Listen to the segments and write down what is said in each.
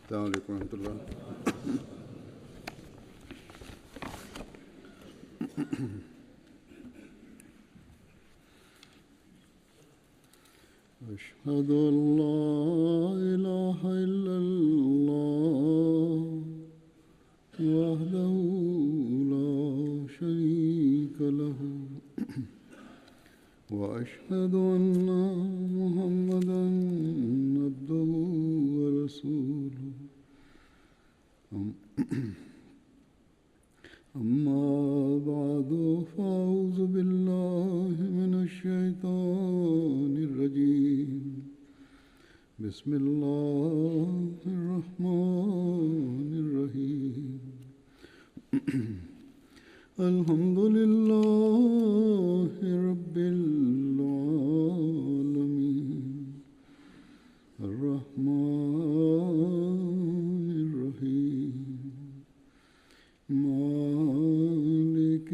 السلام علیکم ورحمۃ اللہ۔ أشهد أن لا إله إلا الله وحده لا شريك له وأشهد أن محمدا عبده ورسوله أما بعد فأعوذ بالله من الشيطان الرجيم بسم الله الرحمن الرحيم الحمد لله رب العالمين الرحمن الرحيم مالك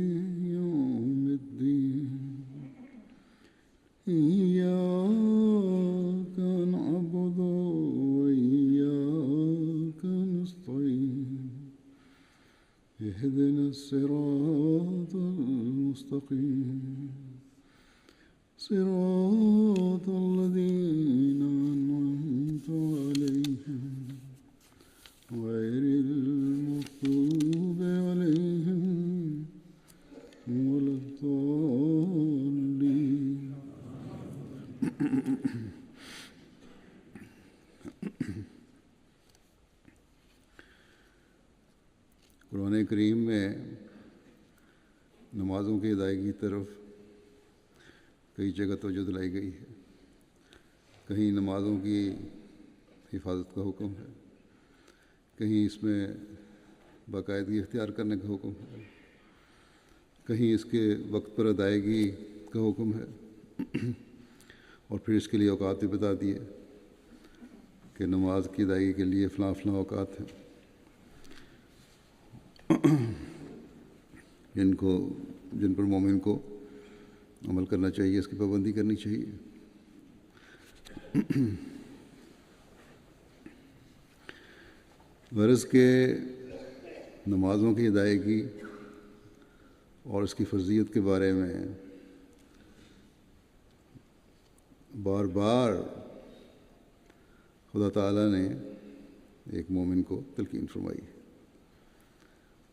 يوم الدين إياك نعبد وإياك نستعين اهدنا الصراط المستقيم صراط الذين أنعمت عليهم غير المغضوب عليهم ولا الضالين۔ قرآن کریم میں نمازوں کی ادائیگی کی طرف کئی جگہ توجہ دلائی گئی ہے۔ کہیں نمازوں کی حفاظت کا حکم ہے، کہیں اس میں باقاعدگی اختیار کرنے کا حکم ہے، کہیں اس کے وقت پر ادائیگی کا حکم ہے، اور پھر اس کے لیے اوقات بھی بتا دیے کہ نماز کی ادائیگی کے لیے فلاں فلاں اوقات ہیں جن پر مومن کو عمل کرنا چاہیے، اس کی پابندی کرنی چاہیے۔ غرض کہ نمازوں کی ادائیگی اور اس کی فرضیت کے بارے میں بار بار خدا تعالیٰ نے ایک مومن کو تلقین فرمائی،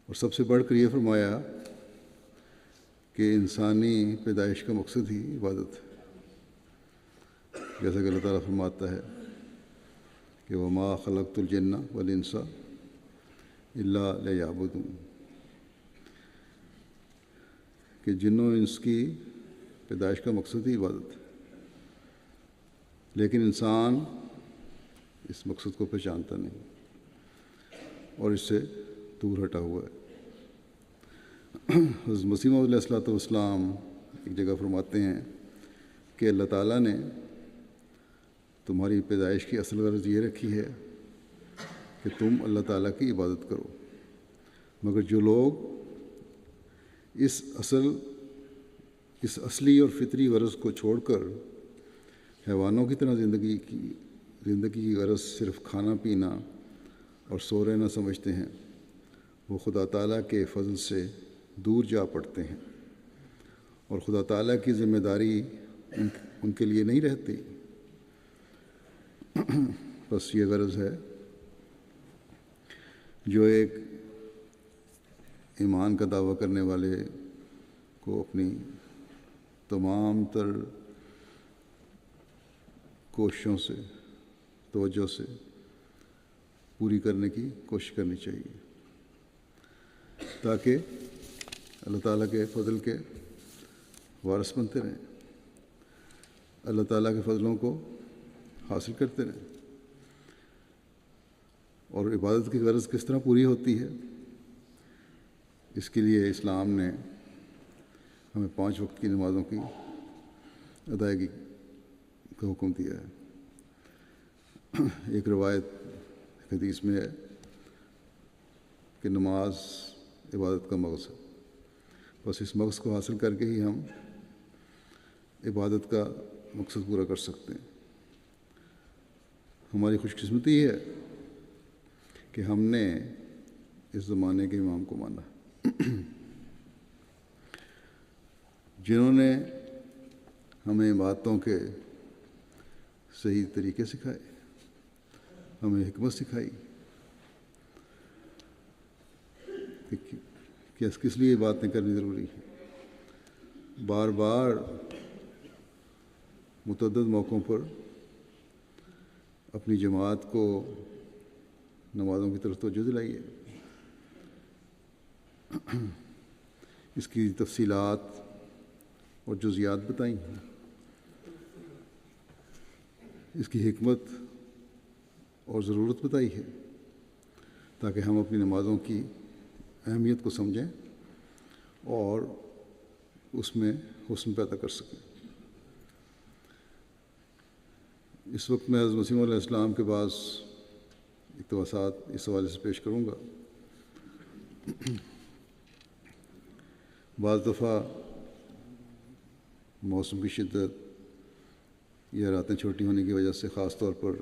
اور سب سے بڑھ کر یہ فرمایا کہ انسانی پیدائش کا مقصد ہی عبادت ہے، جیسا کہ اللہ تعالیٰ فرماتا ہے کہ وما خلقت الجن والانس الا لیعبدون، کہ جن و انس کی پیدائش کا مقصد ہی عبادت ہے، لیکن انسان اس مقصد کو پہچانتا نہیں اور اس سے دور ہٹا ہوا ہے۔ حضرت مسیح موعود علیہ الصلوۃ والسلام ایک جگہ فرماتے ہیں کہ اللہ تعالیٰ نے تمہاری پیدائش کی اصل غرض یہ رکھی ہے کہ تم اللہ تعالیٰ کی عبادت کرو، مگر جو لوگ اس اصلی اور فطری غرض کو چھوڑ کر حیوانوں کی طرح زندگی کی غرض صرف کھانا پینا اور سو رہنا سمجھتے ہیں، وہ خدا تعالیٰ کے فضل سے دور جا پڑتے ہیں، اور خدا تعالیٰ کی ذمہ داری ان کے لیے نہیں رہتی۔ بس یہ غرض ہے جو ایک ایمان کا دعویٰ کرنے والے کو اپنی تمام تر کوششوں سے، توجہ سے پوری کرنے کی کوشش کرنی چاہیے، تاکہ اللہ تعالیٰ کے فضل کے وارث بنتے رہیں، اللہ تعالیٰ کے فضلوں کو حاصل کرتے رہیں۔ اور عبادت کی غرض کس طرح پوری ہوتی ہے، اس کے لیے اسلام نے ہمیں 5 وقت کی نمازوں کی ادائیگی کا حکم دیا ہے۔ ایک روایت حدیث میں ہے کہ نماز عبادت کا مغز ہے، بس اس مغز کو حاصل کر کے ہی ہم عبادت کا مقصد پورا کر سکتے ہیں۔ ہماری خوش قسمتی ہے کہ ہم نے اس زمانے کے امام کو مانا، جنہوں نے ہمیں باتوں کے صحیح طریقے سکھائے، ہمیں حکمت سکھائی کہ کس لیے باتیں کرنی ضروری ہیں۔ بار بار متعدد موقعوں پر اپنی جماعت کو نمازوں کی طرف توجہ دلائی ہے، اس کی تفصیلات اور جزیات بتائیں، اس کی حکمت اور ضرورت بتائی ہے، تاکہ ہم اپنی نمازوں کی اہمیت کو سمجھیں اور اس میں حسن پیدا کر سکیں۔ اس وقت میں حضرت مسیح علیہ السلام کے بعض اقتباسات اس حوالے سے پیش کروں گا۔ بعض دفعہ موسم کی شدت یا راتیں چھوٹی ہونے کی وجہ سے خاص طور پر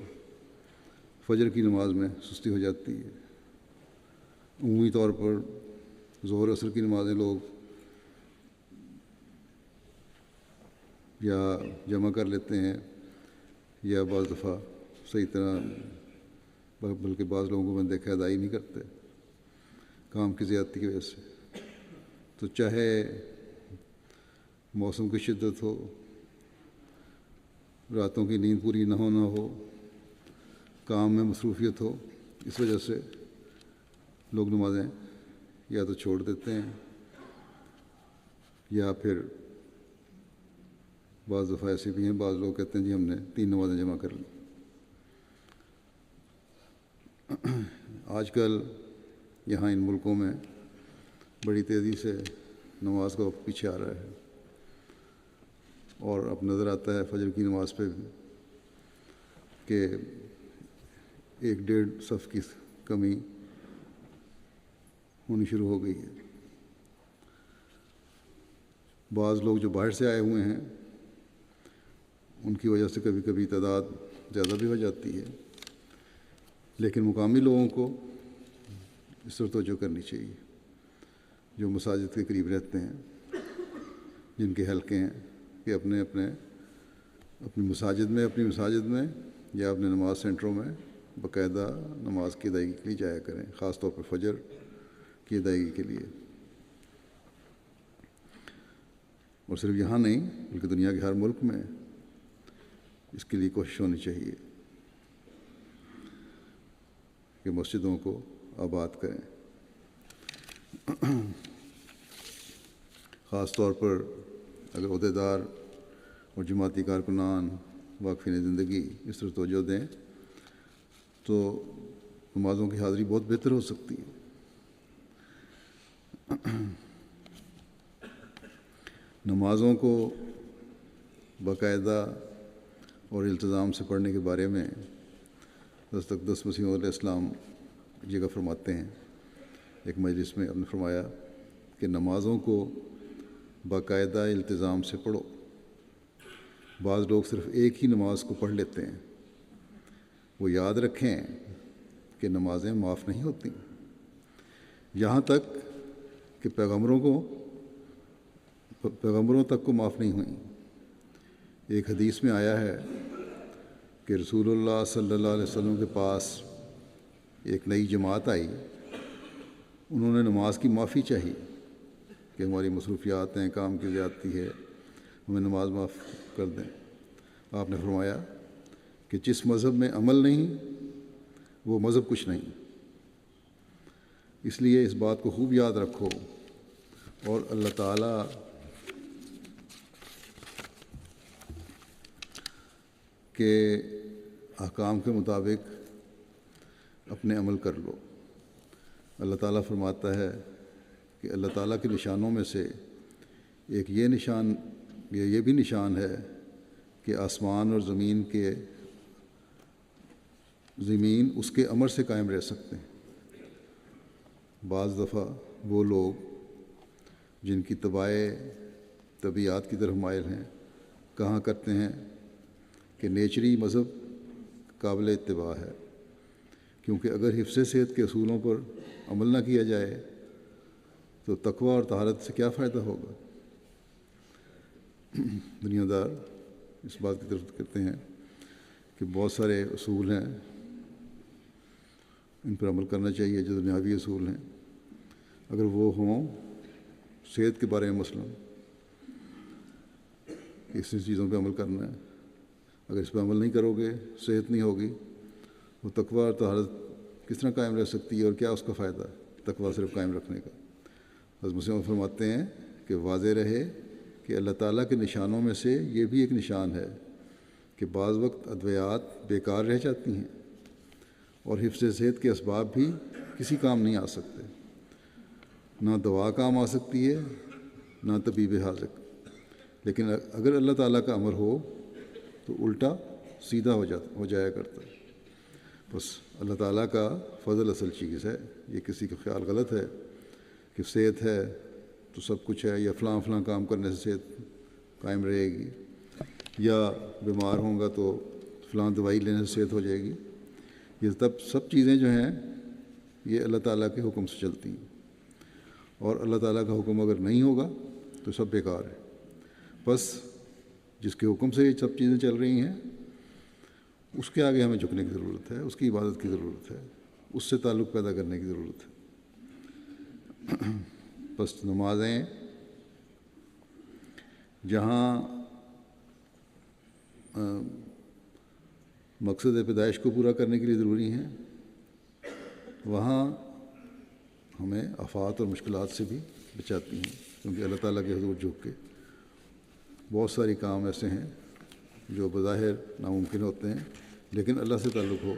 فجر کی نماز میں سستی ہو جاتی ہے۔ عمومی طور پر ظہر عصر کی نمازیں لوگ یا جمع کر لیتے ہیں یا بعض دفعہ صحیح طرح، بلکہ بعض لوگوں کو میں نے دیکھا ادائی نہیں کرتے کام کی زیادتی کی وجہ سے۔ تو چاہے موسم کی شدت ہو، راتوں کی نیند پوری نہ ہونا ہو، کام میں مصروفیت ہو، اس وجہ سے لوگ نمازیں یا تو چھوڑ دیتے ہیں یا پھر بعض دفعہ ایسے بھی ہیں، بعض لوگ کہتے ہیں جی ہم نے 3 نمازیں جمع کر لیں۔ آج کل یہاں ان ملکوں میں بڑی تیزی سے نماز کا وقت پیچھے آ رہا ہے، اور اب نظر آتا ہے فجر کی نماز پہ بھی کہ 1-1.5 صف کی کمی ہونی شروع ہو گئی ہے۔ بعض لوگ جو باہر سے آئے ہوئے ہیں ان کی وجہ سے کبھی کبھی تعداد زیادہ بھی ہو جاتی ہے، لیکن مقامی لوگوں کو اس پر توجہ کرنی چاہیے، جو مساجد کے قریب رہتے ہیں، جن کے حلقے ہیں، کہ اپنی مساجد میں یا اپنے نماز سینٹروں میں باقاعدہ نماز کی ادائیگی کے لیے جایا کریں، خاص طور پر فجر کی ادائیگی کے لیے۔ اور صرف یہاں نہیں بلکہ دنیا کے ہر ملک میں اس کے لیے کوشش ہونی چاہیے کہ مسجدوں کو آباد کریں۔ خاص طور پر اگر عہدیدار اور جماعتی کارکنان واقفین زندگی اس طرح توجہ دیں تو نمازوں کی حاضری بہت بہتر ہو سکتی ہے۔ نمازوں کو باقاعدہ اور التزام سے پڑھنے کے بارے میں حضرت اقدس مسیح علیہ السلام جگہ فرماتے ہیں۔ ایک مجلس میں آپ نے فرمایا کہ نمازوں کو باقاعدہ التزام سے پڑھو۔ بعض لوگ صرف ایک ہی نماز کو پڑھ لیتے ہیں۔ وہ یاد رکھیں کہ نمازیں معاف نہیں ہوتی، یہاں تک کہ پیغمبروں تک کو معاف نہیں ہوئیں۔ ایک حدیث میں آیا ہے کہ رسول اللہ صلی اللہ علیہ وسلم کے پاس ایک نئی جماعت آئی، انہوں نے نماز کی معافی چاہی کہ ہماری مصروفیات ہیں، کام کی زیادتی ہے، ہمیں نماز معاف کر دیں۔ آپ نے فرمایا کہ جس مذہب میں عمل نہیں وہ مذہب کچھ نہیں۔ اس لیے اس بات کو خوب یاد رکھو اور اللہ تعالیٰ کے احکام کے مطابق اپنے عمل کر لو۔ اللہ تعالیٰ فرماتا ہے کہ اللہ تعالیٰ کے نشانوں میں سے ایک یہ بھی نشان ہے کہ آسمان اور زمین اس کے امر سے قائم رہ سکتے ہیں۔ بعض دفعہ وہ لوگ جن کی طبیعت کی طرف مائل ہیں کہا کرتے ہیں کہ نیچری مذہب قابل اتباع ہے، کیونکہ اگر حفظ صحت کے اصولوں پر عمل نہ کیا جائے تو تقویٰ اور طہارت سے کیا فائدہ ہوگا؟ دنیا دار اس بات کی طرف کرتے ہیں کہ بہت سارے اصول ہیں، ان پر عمل کرنا چاہیے جو دنیاوی اصول ہیں، اگر وہ ہوں صحت کے بارے میں مثلاً اس چیزوں پہ عمل کرنا ہے، اگر اس پہ عمل نہیں کرو گے صحت نہیں ہوگی، وہ تقویٰ اور طہارت کس طرح قائم رہ سکتی ہے اور کیا اس کا فائدہ ہے تقویٰ صرف قائم رکھنے کا؟ حضرت مسلم فرماتے ہیں کہ واضح رہے کہ اللہ تعالیٰ کے نشانوں میں سے یہ بھی ایک نشان ہے کہ بعض وقت ادویات بیکار رہ جاتی ہیں اور حفظ صحت کے اسباب بھی کسی کام نہیں آ سکتے، نہ دوا کام آ سکتی ہے نہ طبیب حاذق، لیکن اگر اللہ تعالیٰ کا امر ہو تو الٹا سیدھا ہو جایا کرتا ہے۔ بس اللہ تعالیٰ کا فضل اصل چیز ہے، یہ کسی کا خیال غلط ہے کہ صحت ہے تو سب کچھ ہے، یا فلاں فلاں کام کرنے سے صحت قائم رہے گی، یا بیمار ہوں گا تو فلاں دوائی لینے سے صحت ہو جائے گی۔ یہ سب چیزیں جو ہیں یہ اللہ تعالیٰ کے حکم سے چلتی ہیں، اور اللہ تعالیٰ کا حکم اگر نہیں ہوگا تو سب بیکار ہے۔ بس جس کے حکم سے یہ سب چیزیں چل رہی ہیں اس کے آگے ہمیں جھکنے کی ضرورت ہے، اس کی عبادت کی ضرورت ہے، اس سے تعلق پیدا کرنے کی ضرورت ہے۔ بس نمازیں جہاں مقصد پیدائش کو پورا کرنے کے لیے ضروری ہیں وہاں ہمیں آفات اور مشکلات سے بھی بچاتی ہیں، کیونکہ اللہ تعالیٰ کے حضور جھک کے بہت ساری کام ایسے ہیں جو بظاہر ناممکن ہوتے ہیں، لیکن اللہ سے تعلق ہو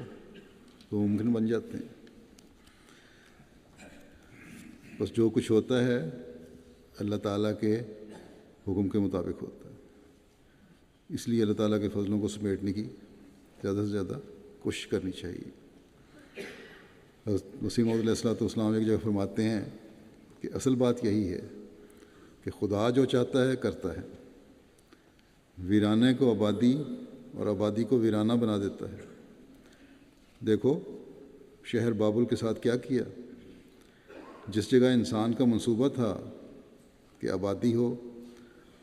تو ممکن بن جاتے ہیں۔ بس جو کچھ ہوتا ہے اللہ تعالیٰ کے حکم کے مطابق ہوتا ہے، اس لیے اللہ تعالیٰ کے فضلوں کو سمیٹنے کی زیادہ سے زیادہ کوشش کرنی چاہیے۔ مسیح موعود علیہ السلام ایک جگہ فرماتے ہیں کہ اصل بات یہی ہے کہ خدا جو چاہتا ہے کرتا ہے، ویرانے کو آبادی اور آبادی کو ویرانہ بنا دیتا ہے۔ دیکھو شہر بابل کے ساتھ کیا کیا، جس جگہ انسان کا منصوبہ تھا کہ آبادی ہو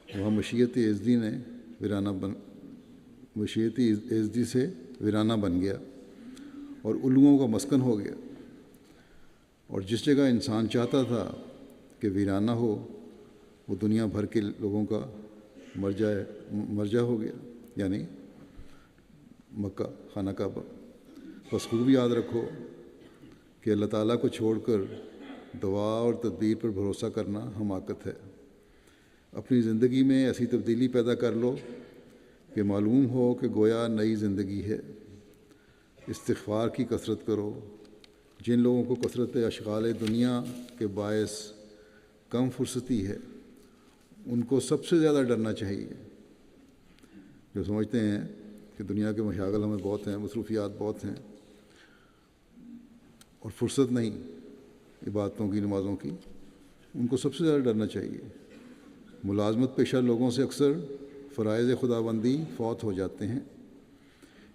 وہاں مشیت یزدی سے ویرانہ بن گیا اور الوؤں کا مسکن ہو گیا، اور جس جگہ انسان چاہتا تھا کہ ویرانہ ہو وہ دنیا بھر کے لوگوں کا مرجع ہو گیا، یعنی مکہ خانہ کعبہ۔ بس خوب یاد رکھو کہ اللہ تعالیٰ کو چھوڑ کر دوا اور تدبیر پر بھروسہ کرنا حماقت ہے۔ اپنی زندگی میں ایسی تبدیلی پیدا کر لو کہ معلوم ہو کہ گویا نئی زندگی ہے۔ استغفار کی کثرت کرو۔ جن لوگوں کو کثرت اشغال دنیا کے باعث کم فرصتی ہے ان کو سب سے زیادہ ڈرنا چاہیے، جو سمجھتے ہیں کہ دنیا کے مشاغل ہمیں بہت ہیں، مصروفیات بہت ہیں اور فرصت نہیں عبادتوں کی، نمازوں کی، ان کو سب سے زیادہ ڈرنا چاہیے۔ ملازمت پیشہ لوگوں سے اکثر فرائض خداوندی فوت ہو جاتے ہیں،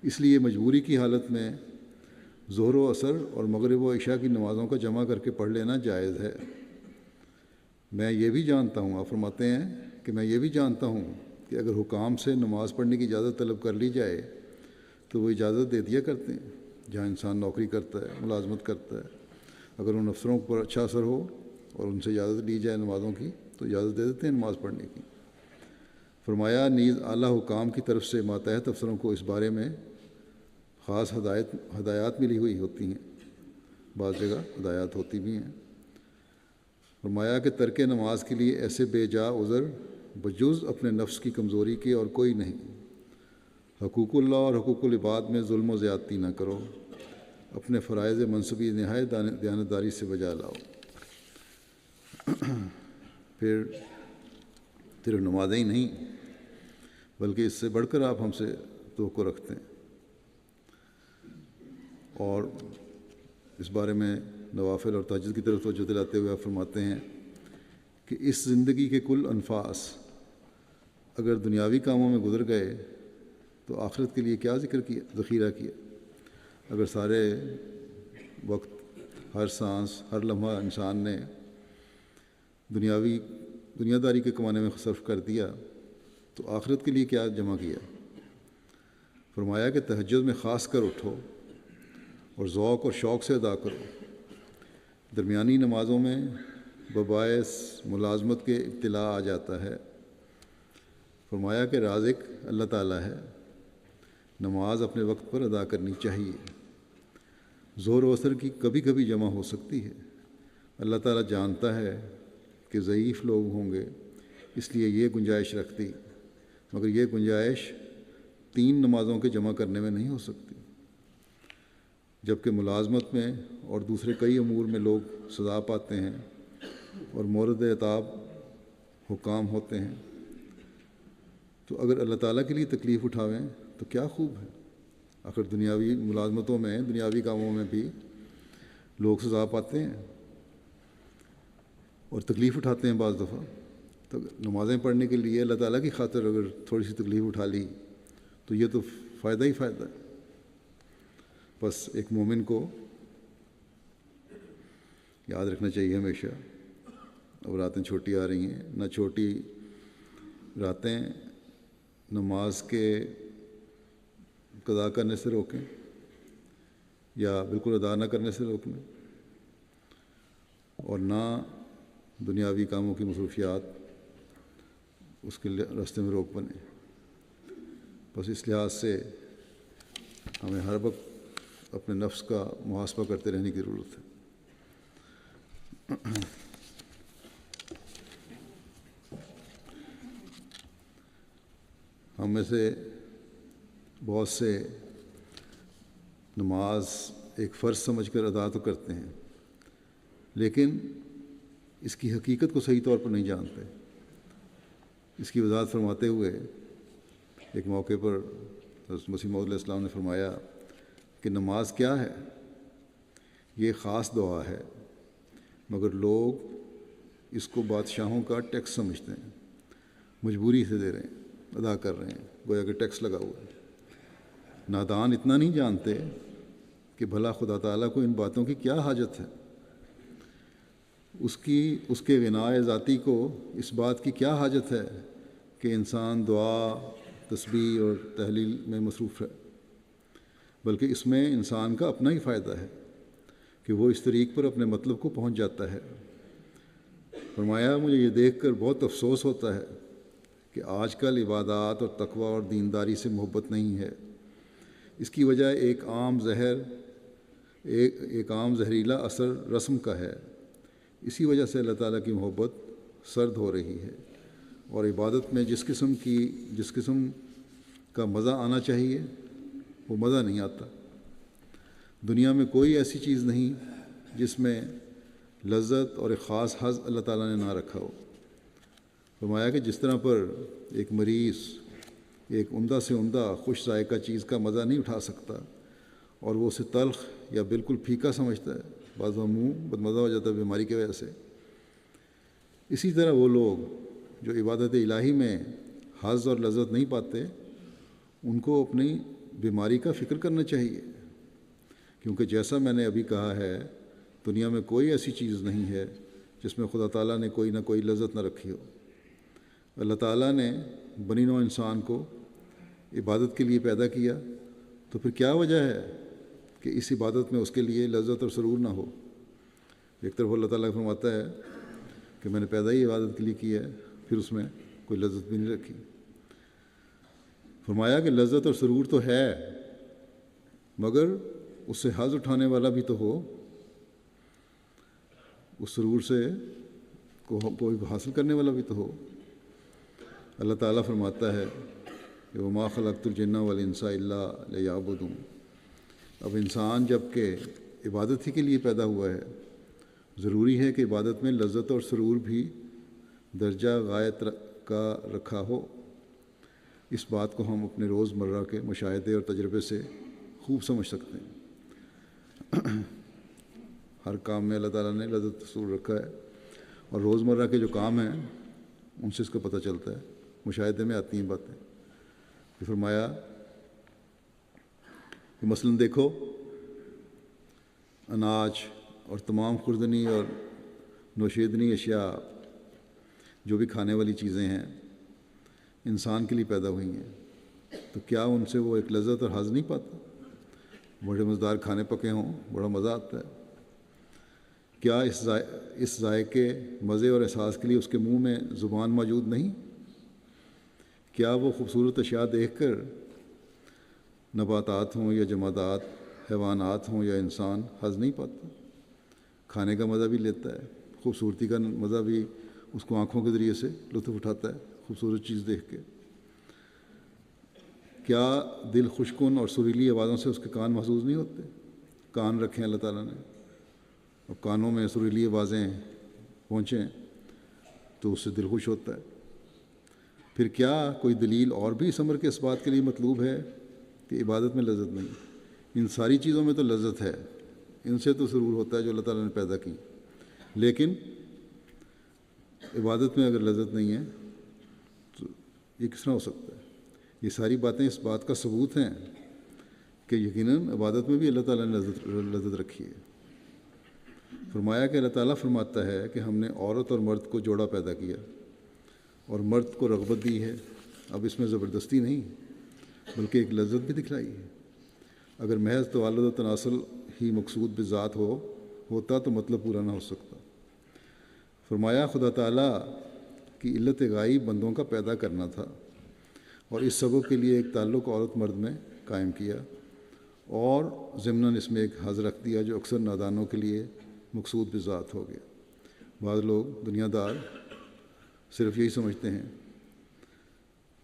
اس لیے مجبوری کی حالت میں ظہر و عصر اور مغرب و عشاء کی نمازوں کا جمع کر کے پڑھ لینا جائز ہے۔ میں یہ بھی جانتا ہوں، آپ فرماتے ہیں کہ میں یہ بھی جانتا ہوں کہ اگر حکام سے نماز پڑھنے کی اجازت طلب کر لی جائے تو وہ اجازت دے دیا کرتے ہیں۔ جہاں انسان نوکری کرتا ہے، ملازمت کرتا ہے، اگر ان افسروں پر اچھا اثر ہو اور ان سے اجازت لی جائے نمازوں کی تو اجازت دے دیتے ہیں نماز پڑھنے کی۔ فرمایا نیز اعلیٰ حکام کی طرف سے ماتحت افسروں کو اس بارے میں خاص ہدایات ملی ہوئی ہوتی ہیں، بعض جگہ ہدایات ہوتی بھی ہیں۔ فرمایا کہ ترک نماز کے لیے ایسے بے جا عذر بجز اپنے نفس کی کمزوری کے اور کوئی نہیں۔ حقوق اللہ اور حقوق العباد میں ظلم و زیادتی نہ کرو، اپنے فرائض منصبی نہایت دیانتداری سے بجا لاؤ۔ پھر صرف نمازیں ہی نہیں بلکہ اس سے بڑھ کر آپ ہم سے توقع رکھتے ہیں، اور اس بارے میں نوافل اور تہجد کی طرف توجہ دلاتے ہوئے آپ فرماتے ہیں کہ اس زندگی کے کل انفاس اگر دنیاوی کاموں میں گزر گئے تو آخرت کے لیے کیا ذخیرہ کیا؟ اگر سارے وقت، ہر سانس، ہر لمحہ انسان نے دنیا داری کے کمانے میں صرف کر دیا تو آخرت کے لیے کیا جمع کیا؟ فرمایا کہ تہجد میں خاص کر اٹھو اور ذوق اور شوق سے ادا کرو۔ درمیانی نمازوں میں بباعث ملازمت کے ابتلا آ جاتا ہے۔ فرمایا کہ رازق اللہ تعالیٰ ہے، نماز اپنے وقت پر ادا کرنی چاہیے۔ زور و اثر کی کبھی کبھی جمع ہو سکتی ہے۔ اللہ تعالیٰ جانتا ہے کہ ضعیف لوگ ہوں گے، اس لیے یہ گنجائش رکھتی، مگر یہ گنجائش 3 نمازوں کے جمع کرنے میں نہیں ہو سکتی، جبکہ ملازمت میں اور دوسرے کئی امور میں لوگ سزا پاتے ہیں اور مورد عتاب حکام ہوتے ہیں۔ تو اگر اللہ تعالیٰ کے لیے تکلیف اٹھاویں تو کیا خوب ہے۔ آخر دنیاوی ملازمتوں میں، دنیاوی کاموں میں بھی لوگ سزا پاتے ہیں اور تکلیف اٹھاتے ہیں بعض دفعہ۔ تو نمازیں پڑھنے کے لیے اللہ تعالیٰ کی خاطر اگر تھوڑی سی تکلیف اٹھا لی تو یہ تو فائدہ ہی فائدہ ہے۔ بس ایک مومن کو یاد رکھنا چاہیے ہمیشہ، اب راتیں چھوٹی آ رہی ہیں، نہ چھوٹی راتیں نماز کے قضا کرنے سے روکیں یا بالکل ادا نہ کرنے سے روکیں، اور نہ دنیاوی کاموں کی مصروفیات اس کے راستے میں روک بنے۔ بس اس لحاظ سے ہمیں ہر وقت اپنے نفس کا محاسبہ کرتے رہنے کی ضرورت ہے۔ ہم میں سے بہت سے نماز ایک فرض سمجھ کر ادا تو کرتے ہیں، لیکن اس کی حقیقت کو صحیح طور پر نہیں جانتے۔ اس کی وضاحت فرماتے ہوئے ایک موقع پر حضرت مسیح موعود علیہ السلام نے فرمایا کہ نماز کیا ہے؟ یہ خاص دعا ہے، مگر لوگ اس کو بادشاہوں کا ٹیکس سمجھتے ہیں، مجبوری سے دے رہے ہیں، ادا کر رہے ہیں، گویا کہ ٹیکس لگا ہوا ہے۔ نادان اتنا نہیں جانتے کہ بھلا خدا تعالیٰ کو ان باتوں کی کیا حاجت ہے، اس کے غنائے ذاتی کو اس بات کی کیا حاجت ہے کہ انسان دعا، تسبیح اور تحلیل میں مصروف ہے، بلکہ اس میں انسان کا اپنا ہی فائدہ ہے کہ وہ اس طریق پر اپنے مطلب کو پہنچ جاتا ہے۔ فرمایا مجھے یہ دیکھ کر بہت افسوس ہوتا ہے کہ آج کل عبادات اور تقوی اور دینداری سے محبت نہیں ہے۔ اس کی وجہ ایک عام زہریلا اثر رسم کا ہے۔ اسی وجہ سے اللہ تعالیٰ کی محبت سرد ہو رہی ہے، اور عبادت میں جس قسم کا مزہ آنا چاہیے وہ مزہ نہیں آتا۔ دنیا میں کوئی ایسی چیز نہیں جس میں لذت اور ایک خاص حظ اللہ تعالیٰ نے نہ رکھا ہو۔ فرمایا کہ جس طرح پر ایک مریض ایک عمدہ سے عمدہ خوش ذائقہ چیز کا مزہ نہیں اٹھا سکتا اور وہ اسے تلخ یا بالکل پھیکا سمجھتا ہے، بعض منہ بدمزہ ہو جاتا ہے بیماری کی وجہ سے، اسی طرح وہ لوگ جو عبادت الہی میں حظ اور لذت نہیں پاتے، ان کو اپنی بیماری کا فکر کرنا چاہیے، کیونکہ جیسا میں نے ابھی کہا ہے دنیا میں کوئی ایسی چیز نہیں ہے جس میں خدا تعالیٰ نے کوئی نہ کوئی لذت نہ رکھی ہو۔ اللہ تعالیٰ نے بنی نوع انسان کو عبادت کے لیے پیدا کیا، تو پھر کیا وجہ ہے کہ اس عبادت میں اس کے لیے لذت اور سرور نہ ہو؟ ایک طرف اللہ تعالیٰ فرماتا ہے کہ میں نے پیدا ہی عبادت کے لیے کیا ہے، پھر اس میں کوئی لذت بھی نہیں رکھی۔ فرمایا کہ لذت اور سرور تو ہے، مگر اس سے حظ اٹھانے والا بھی تو ہو، اس سرور سے کوئی حاصل کرنے والا بھی تو ہو۔ اللہ تعالیٰ فرماتا ہے کہ وما خلقت الجن والانس الا لیعبدون۔ اب انسان جب کہ عبادت ہی کے لیے پیدا ہوا ہے، ضروری ہے کہ عبادت میں لذت اور سرور بھی درجہ غایت کا رکھا ہو۔ اس بات کو ہم اپنے روز مرہ کے مشاہدے اور تجربے سے خوب سمجھ سکتے ہیں۔ ہر کام میں اللہ تعالیٰ نے لذت سرور رکھا ہے، اور روزمرہ کے جو کام ہیں ان سے اس کا پتہ چلتا ہے، مشاہدے میں آتی ہیں باتیں۔ کہ فرمایا کہ مثلاً دیکھو اناج اور تمام خوردنی اور نوشیدنی اشیاء جو بھی کھانے والی چیزیں ہیں انسان کے لیے پیدا ہوئی ہیں، تو کیا ان سے وہ ایک لذت اور حظ نہیں پاتا؟ بڑے مزیدار کھانے پکے ہوں، بڑا مزہ آتا ہے۔ کیا اس ذائقے، مزے اور احساس کے لیے اس کے منہ میں زبان موجود نہیں؟ کیا وہ خوبصورت اشیاء دیکھ کر نباتات ہوں یا جمادات، حیوانات ہوں یا انسان حظ نہیں پاتا؟ کھانے کا مزہ بھی لیتا ہے، خوبصورتی کا مزہ بھی اس کو آنکھوں کے ذریعے سے لطف اٹھاتا ہے خوبصورت چیز دیکھ کے۔ کیا دل خوشکن اور سریلی آوازوں سے اس کے کان محظوظ نہیں ہوتے؟ کان رکھیں اللہ تعالیٰ نے، اور کانوں میں سریلی آوازیں پہنچیں تو اس سے دل خوش ہوتا ہے۔ پھر کیا کوئی دلیل اور بھی اس امر کے اس بات کے لیے مطلوب ہے کہ عبادت میں لذت نہیں؟ ان ساری چیزوں میں تو لذت ہے، ان سے تو سرور ہوتا ہے جو اللہ تعالیٰ نے پیدا کی، لیکن عبادت میں اگر لذت نہیں ہے تو یہ کس طرح ہو سکتا ہے؟ یہ ساری باتیں اس بات کا ثبوت ہیں کہ یقیناً عبادت میں بھی اللہ تعالیٰ نے لذت رکھی ہے۔ فرمایا کہ اللہ تعالیٰ فرماتا ہے کہ ہم نے عورت اور مرد کو جوڑا پیدا کیا اور مرد کو رغبت دی ہے۔ اب اس میں زبردستی نہیں بلکہ ایک لذت بھی دکھلائی ہے۔ اگر محض توالد و تناسل ہی مقصود بذات ہوتا تو مطلب پورا نہ ہو سکتا۔ فرمایا خدا تعالیٰ کی علت غائب بندوں کا پیدا کرنا تھا، اور اس سبب کے لیے ایک تعلق عورت مرد میں قائم کیا، اور ضمناً اس میں ایک حظ رکھ دیا جو اکثر نادانوں کے لیے مقصود بذات ہو گیا۔ بعض لوگ دنیا دار صرف یہی سمجھتے ہیں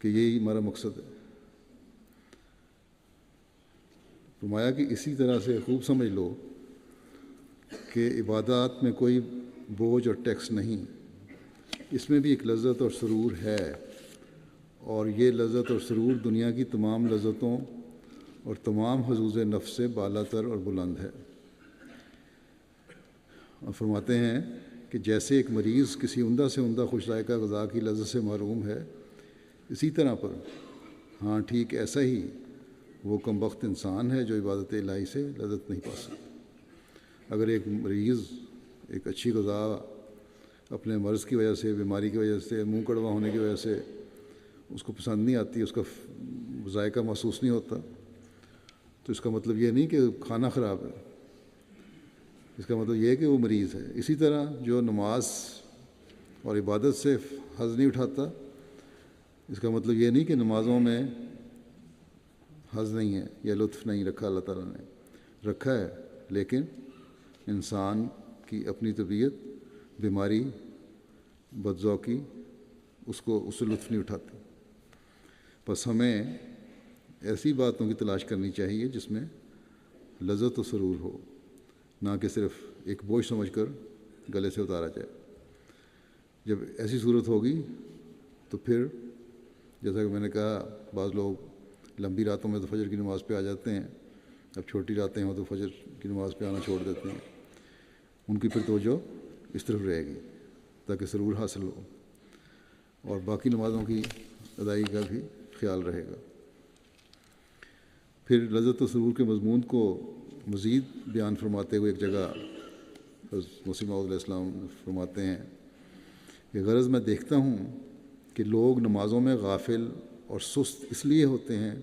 کہ یہی ہمارا مقصد ہے۔ فرمایا کہ اسی طرح سے خوب سمجھ لو کہ عبادات میں کوئی بوجھ اور ٹیکس نہیں، اس میں بھی ایک لذت اور سرور ہے، اور یہ لذت اور سرور دنیا کی تمام لذتوں اور تمام حظوظ نفس سے بالا تر اور بلند ہے۔ اور فرماتے ہیں کہ جیسے ایک مریض کسی عمدہ سے عمدہ خوش ذائقہ غذا کی لذت سے محروم ہے، اسی طرح پر ہاں ٹھیک ایسا ہی وہ کم بخت انسان ہے جو عبادت الہی سے لذت نہیں پا سکتا۔ اگر ایک مریض ایک اچھی غذا اپنے مرض کی وجہ سے، بیماری کی وجہ سے، منہ کڑوا ہونے کی وجہ سے اس کو پسند نہیں آتی، اس کا ذائقہ محسوس نہیں ہوتا، تو اس کا مطلب یہ نہیں کہ کھانا خراب ہے، اس کا مطلب یہ ہے کہ وہ مریض ہے۔ اسی طرح جو نماز اور عبادت سے حظ نہیں اٹھاتا، اس کا مطلب یہ نہیں کہ نمازوں میں حظ نہیں ہے یا لطف نہیں رکھا، اللہ تعالیٰ نے رکھا ہے، لیکن انسان کی اپنی طبیعت، بیماری، بدذوقی اس سے لطف نہیں اٹھاتی۔ بس ہمیں ایسی باتوں کی تلاش کرنی چاہیے جس میں لذت و سرور ہو، نہ کہ صرف ایک بوجھ سمجھ کر گلے سے اتارا جائے۔ جب ایسی صورت ہوگی تو پھر جیسا کہ میں نے کہا، بعض لوگ لمبی راتوں میں تو فجر کی نماز پہ آ جاتے ہیں، اب چھوٹی راتیں ہوں تو فجر کی نماز پہ آنا چھوڑ دیتے ہیں، ان کی پھر توجہ اس طرف رہے گی تاکہ سرور حاصل ہو، اور باقی نمازوں کی ادائیگی کا بھی خیال رہے گا۔ پھر لذت و سرور کے مضمون کو مزید بیان فرماتے ہوئے ایک جگہ حضرت مسیح موعود علیہ السلام فرماتے ہیں کہ غرض میں دیکھتا ہوں کہ لوگ نمازوں میں غافل اور سست اس لیے ہوتے ہیں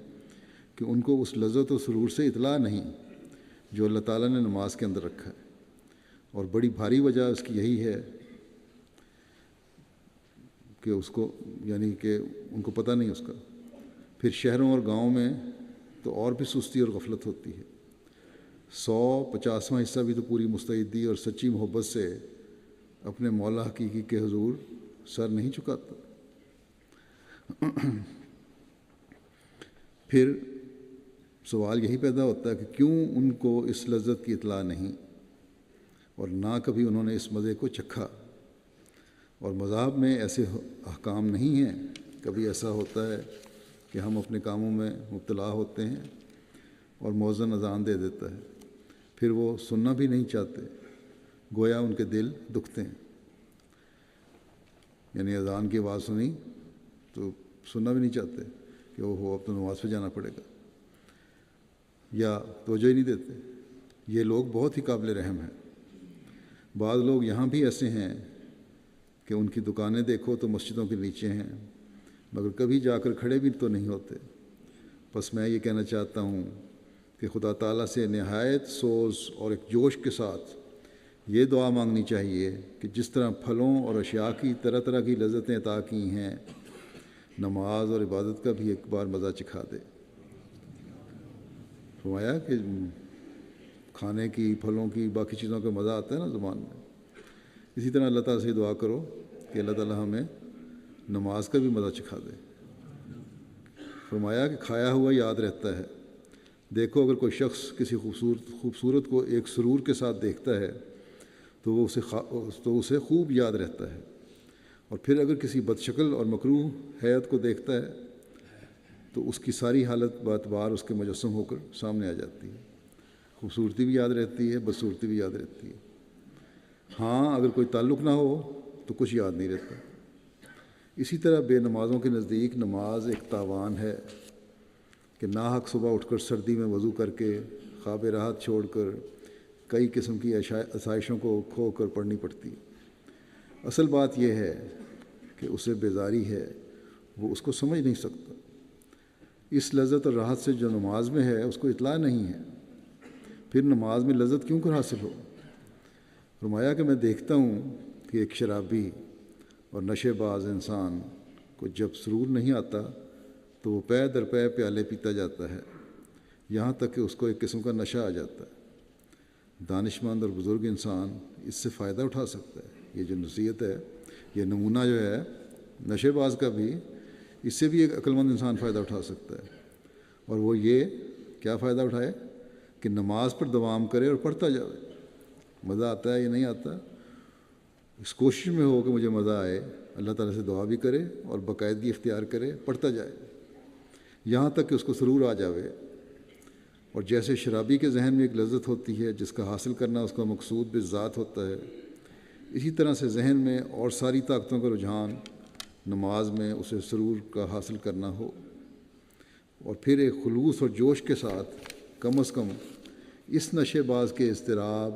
کہ ان کو اس لذت و سرور سے اطلاع نہیں جو اللہ تعالیٰ نے نماز کے اندر رکھا ہے، اور بڑی بھاری وجہ اس کی یہی ہے کہ اس کو یعنی کہ ان کو پتہ نہیں اس کا۔ پھر شہروں اور گاؤں میں تو اور بھی سستی اور غفلت ہوتی ہے۔ 150واں حصہ بھی تو پوری مستعدی اور سچی محبت سے اپنے مولا حقیقی کے حضور سر نہیں چکاتا۔ پھر سوال یہی پیدا ہوتا ہے کہ کیوں ان کو اس لذت کی اطلاع نہیں، اور نہ کبھی انہوں نے اس مزے کو چکھا۔ اور مذہب میں ایسے احکام نہیں ہیں۔ کبھی ایسا ہوتا ہے کہ ہم اپنے کاموں میں مبتلا ہوتے ہیں اور مؤذن اذان دے دیتا ہے، پھر وہ سننا بھی نہیں چاہتے، گویا ان کے دل دکھتے ہیں۔ یعنی اذان کی آواز سنی تو سننا بھی نہیں چاہتے کہ وہ اب تو نماز پہ جانا پڑے گا، یا توجہ ہی نہیں دیتے۔ یہ لوگ بہت ہی قابل رحم ہیں۔ بعض لوگ یہاں بھی ایسے ہیں کہ ان کی دکانیں دیکھو تو مسجدوں کے نیچے ہیں، مگر کبھی جا کر کھڑے بھی تو نہیں ہوتے۔ بس میں یہ کہنا چاہتا ہوں کہ خدا تعالیٰ سے نہایت سوز اور ایک جوش کے ساتھ یہ دعا مانگنی چاہیے کہ جس طرح پھلوں اور اشیاء کی طرح طرح کی لذتیں عطا کی ہیں، نماز اور عبادت کا بھی ایک بار مزہ چکھا دے۔ فرمایا کہ کھانے کی، پھلوں کی، باقی چیزوں کا مزہ آتا ہے نا زبان میں، اسی طرح اللہ تعالیٰ سے دعا کرو کہ اللہ تعالیٰ ہمیں نماز کا بھی مزہ چکھا دے۔ فرمایا کہ کھایا ہوا یاد رہتا ہے۔ دیکھو اگر کوئی شخص کسی خوبصورت کو ایک سرور کے ساتھ دیکھتا ہے تو وہ اسے خوب یاد رہتا ہے، اور پھر اگر کسی بدشکل اور مکروہ حیت کو دیکھتا ہے تو اس کی ساری حالت بات بار اس کے مجسم ہو کر سامنے آ جاتی ہے۔ خوبصورتی بھی یاد رہتی ہے، بدصورتی بھی یاد رہتی ہے۔ ہاں اگر کوئی تعلق نہ ہو تو کچھ یاد نہیں رہتا۔ اسی طرح بے نمازوں کے نزدیک نماز ایک تاوان ہے کہ ناحق صبح اٹھ کر سردی میں وضو کر کے خواب راحت چھوڑ کر کئی قسم کی آسائشوں کو کھو کر پڑھنی پڑتی ہے۔ اصل بات یہ ہے کہ اسے بیزاری ہے، وہ اس کو سمجھ نہیں سکتا۔ اس لذت اور راحت سے جو نماز میں ہے اس کو اطلاع نہیں ہے، پھر نماز میں لذت کیوں کر حاصل ہو؟ فرمایا کہ میں دیکھتا ہوں کہ ایک شرابی اور نشے باز انسان کو جب سرور نہیں آتا تو وہ پے در پے پیالے پیتا جاتا ہے، یہاں تک کہ اس کو ایک قسم کا نشہ آ جاتا ہے۔ دانش مند اور بزرگ انسان اس سے فائدہ اٹھا سکتا ہے۔ یہ جو نصیحت ہے، یہ نمونہ جو ہے نشے باز کا بھی، اس سے بھی ایک عقلمند انسان فائدہ اٹھا سکتا ہے، اور وہ یہ کیا فائدہ اٹھائے کہ نماز پر دوام کرے اور پڑھتا جائے۔ مزہ آتا ہے یا نہیں آتا، اس کوشش میں ہو کہ مجھے مزہ آئے، اللہ تعالیٰ سے دعا بھی کرے اور باقاعدگی اختیار کرے، پڑھتا جائے یہاں تک کہ اس کو سرور آ جاوے۔ اور جیسے شرابی کے ذہن میں ایک لذت ہوتی ہے جس کا حاصل کرنا اس کا مقصود بالذات ہوتا ہے، اسی طرح سے ذہن میں اور ساری طاقتوں کا رجحان نماز میں اسے سرور کا حاصل کرنا ہو، اور پھر ایک خلوص اور جوش کے ساتھ کم از کم اس نشے باز کے اضطراب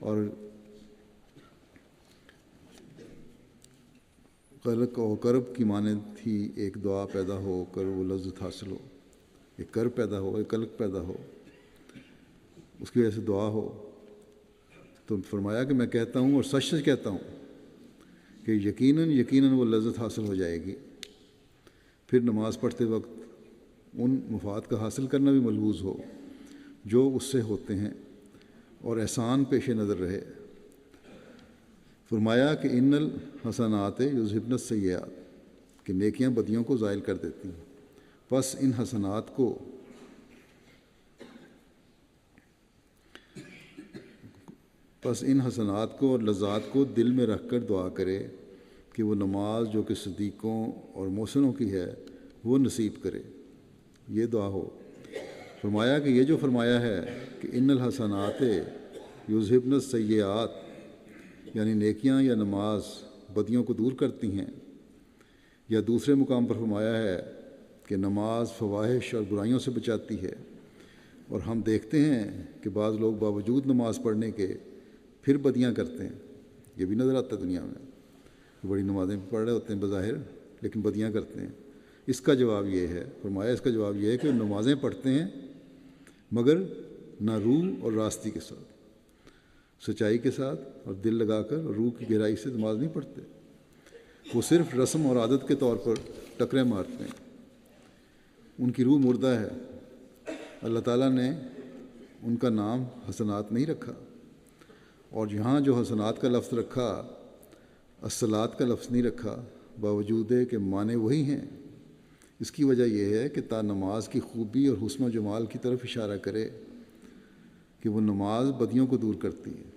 اور قلق و کرب کی مانند ہی ایک دعا پیدا ہو کر وہ لذت حاصل ہو، ایک کرب پیدا ہو، ایک قلق پیدا ہو، اس کی وجہ سے دعا ہو۔ تو فرمایا کہ میں کہتا ہوں اور سچ سچ کہتا ہوں کہ یقیناً وہ لذت حاصل ہو جائے گی۔ پھر نماز پڑھتے وقت ان مفاد کا حاصل کرنا بھی ملحوظ ہو جو اس سے ہوتے ہیں، اور احسان پیش نظر رہے۔ فرمایا کہ ان الحسنات یذہبن السیئات، کہ نیکیاں بدیوں کو زائل کر دیتی ہیں، پس ان حسنات کو اور لذات کو دل میں رکھ کر دعا کرے کہ وہ نماز جو کہ صدیقوں اور محسنوں کی ہے وہ نصیب کرے۔ یہ دعا ہو۔ فرمایا کہ یہ جو فرمایا ہے کہ ان الحسنات یذہبن السیئات، یعنی نیکیاں یا نماز بدیوں کو دور کرتی ہیں، یا دوسرے مقام پر فرمایا ہے کہ نماز فواحش اور برائیوں سے بچاتی ہے، اور ہم دیکھتے ہیں کہ بعض لوگ باوجود نماز پڑھنے کے پھر بدیاں کرتے ہیں۔ یہ بھی نظر آتا ہے دنیا میں، بڑی نمازیں پڑھ رہے ہوتے ہیں بظاہر لیکن بدیاں کرتے ہیں۔ اس کا جواب یہ ہے، فرمایا اس کا جواب یہ ہے کہ نمازیں پڑھتے ہیں مگر نہ روح اور راستی کے ساتھ، سچائی کے ساتھ اور دل لگا کر اور روح کی گہرائی سے نماز نہیں پڑھتے، وہ صرف رسم اور عادت کے طور پر ٹکرے مارتے ہیں۔ ان کی روح مردہ ہے۔ اللہ تعالیٰ نے ان کا نام حسنات نہیں رکھا، اور یہاں جو حسنات کا لفظ رکھا، الصلاۃ کا لفظ نہیں رکھا، باوجود ہے کہ معنی وہی ہیں۔ اس کی وجہ یہ ہے کہ تا نماز کی خوبی اور حسن و جمال کی طرف اشارہ کرے کہ وہ نماز بدیوں کو دور کرتی ہے،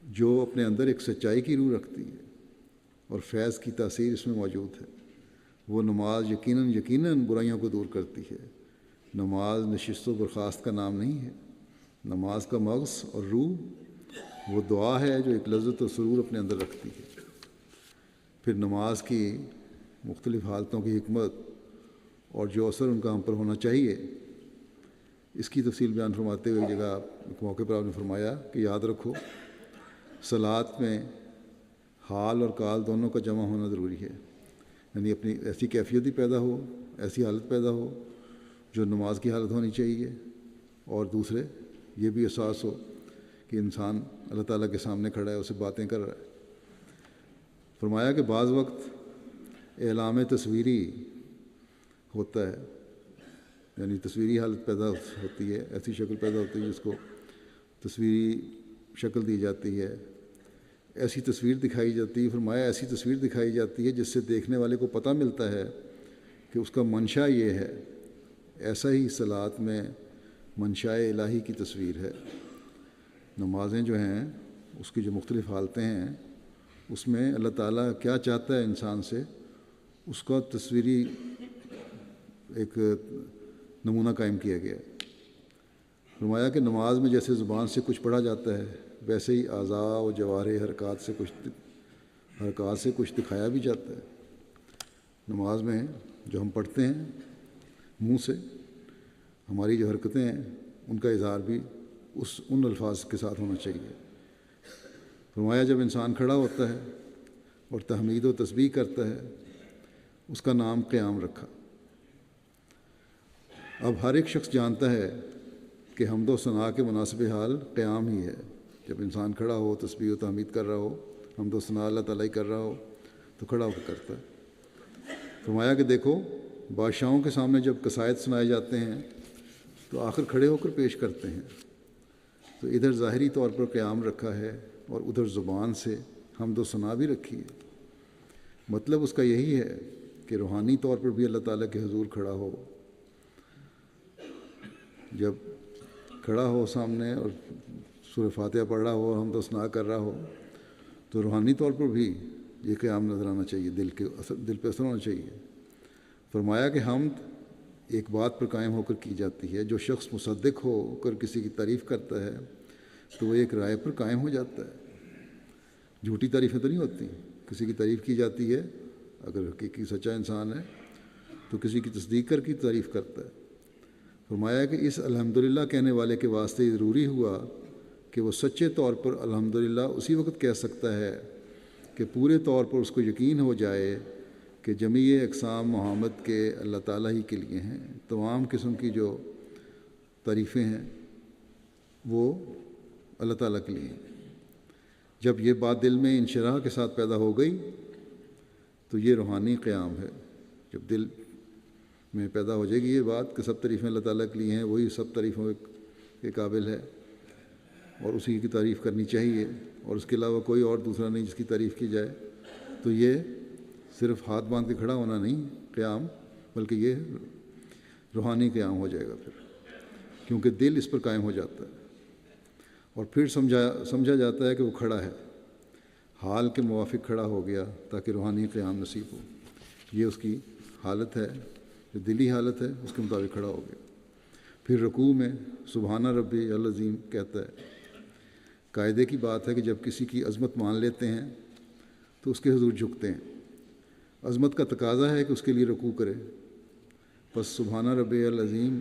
جو اپنے اندر ایک سچائی کی روح رکھتی ہے اور فیض کی تاثیر اس میں موجود ہے۔ وہ نماز یقیناً برائیوں کو دور کرتی ہے۔ نماز نشست و برخاست کا نام نہیں ہے۔ نماز کا مغز اور روح وہ دعا ہے جو ایک لذت و سرور اپنے اندر رکھتی ہے۔ پھر نماز کی مختلف حالتوں کی حکمت اور جو اثر ان کا ہم پر ہونا چاہیے، اس کی تفصیل بیان فرماتے ہوئے ایک جگہ ایک موقع پر آپ نے فرمایا کہ یاد رکھو صلاۃ میں حال اور کال دونوں کا جمع ہونا ضروری ہے، یعنی اپنی ایسی کیفیت ہی پیدا ہو، ایسی حالت پیدا ہو جو نماز کی حالت ہونی چاہیے، اور دوسرے یہ بھی احساس ہو کہ انسان اللہ تعالیٰ کے سامنے کھڑا ہے، اسے باتیں کر رہا ہے۔ فرمایا کہ بعض وقت اعلام تصویری ہوتا ہے، یعنی تصویری حالت پیدا ہوتی ہے، ایسی شکل پیدا ہوتی ہے جس کو تصویری شکل دی جاتی ہے، ایسی تصویر دکھائی جاتی ہے۔ فرمایا ایسی تصویر دکھائی جاتی ہے جس سے دیکھنے والے کو پتہ ملتا ہے کہ اس کا منشا یہ ہے۔ ایسا ہی صلاۃ میں منشاء الہی کی تصویر ہے۔ نمازیں جو ہیں اس کی جو مختلف حالتیں ہیں، اس میں اللہ تعالیٰ کیا چاہتا ہے انسان سے، اس کا تصویری ایک نمونہ قائم کیا گیا ہے۔ فرمایا کہ نماز میں جیسے زبان سے کچھ پڑھا جاتا ہے، ویسے ہی اعضاء و جوارح حرکات سے کچھ دکھایا بھی جاتا ہے۔ نماز میں جو ہم پڑھتے ہیں منہ سے، ہماری جو حرکتیں ہیں ان کا اظہار بھی ان الفاظ کے ساتھ ہونا چاہیے۔ فرمایا جب انسان کھڑا ہوتا ہے اور تحمید و تسبیح کرتا ہے، اس کا نام قیام رکھا۔ اب ہر ایک شخص جانتا ہے کہ حمد و ثناء کے مناسب حال قیام ہی ہے۔ جب انسان کھڑا ہو، تسبیح و تحمید کر رہا ہو، حمد و ثناء اللہ تعالیٰ ہی کر رہا ہو، تو کھڑا ہو کر کرتا ہے۔ فرمایا کہ دیکھو بادشاہوں کے سامنے جب قصائد سنائے جاتے ہیں تو آخر کھڑے ہو کر پیش کرتے ہیں، تو ادھر ظاہری طور پر قیام رکھا ہے اور ادھر زبان سے حمد و ثناء بھی رکھی ہے۔ مطلب اس کا یہی ہے کہ روحانی طور پر بھی اللہ تعالیٰ کے حضور کھڑا ہو، جب کھڑا ہو سامنے اور سورہ فاتحہ پڑھ رہا ہو، حمد و ثناء کر رہا ہو، تو روحانی طور پر بھی یہ قیام نظر آنا چاہیے، دل پہ اثر ہونا چاہیے۔ فرمایا کہ حمد ایک بات پر قائم ہو کر کی جاتی ہے، جو شخص مصدق ہو کر کسی کی تعریف کرتا ہے تو وہ ایک رائے پر قائم ہو جاتا ہے۔ جھوٹی تعریفیں تو نہیں ہوتی، کسی کی تعریف کی جاتی ہے، اگر حقیقی سچا انسان ہے تو کسی کی تصدیق کر کی تعریف کرتا ہے۔ فرمایا کہ اس الحمدللہ کہنے والے کے واسطے ضروری ہوا کہ وہ سچے طور پر الحمدللہ اسی وقت کہہ سکتا ہے کہ پورے طور پر اس کو یقین ہو جائے کہ جمیع اقسام محمد کے اللہ تعالیٰ ہی کے لیے ہیں، تمام قسم کی جو تعریفیں ہیں وہ اللہ تعالیٰ کے لیے ہیں۔ جب یہ بات دل میں انشراح کے ساتھ پیدا ہو گئی تو یہ روحانی قیام ہے۔ جب دل میں پیدا ہو جائے گی یہ بات کہ سب تعریفیں اللہ تعالیٰ کے لیے ہیں، وہی سب تعریفوں کے قابل ہے اور اسی کی تعریف کرنی چاہیے، اور اس کے علاوہ کوئی اور دوسرا نہیں جس کی تعریف کی جائے، تو یہ صرف ہاتھ باندھ کے کھڑا ہونا نہیں قیام، بلکہ یہ روحانی قیام ہو جائے گا پھر، کیونکہ دل اس پر قائم ہو جاتا ہے اور پھر سمجھا جاتا ہے کہ وہ کھڑا ہے، حال کے موافق کھڑا ہو گیا تاکہ روحانی قیام نصیب ہو۔ یہ اس کی حالت ہے، جو دلی حالت ہے، اس کے مطابق کھڑا ہو گیا۔ پھر رکوع میں سبحان ربی العظیم کہتا ہے۔ قاعدے کی بات ہے کہ جب کسی کی عظمت مان لیتے ہیں تو اس کے حضور جھکتے ہیں۔ عظمت کا تقاضا ہے کہ اس کے لیے رکوع کرے، پس سبحان ربی العظیم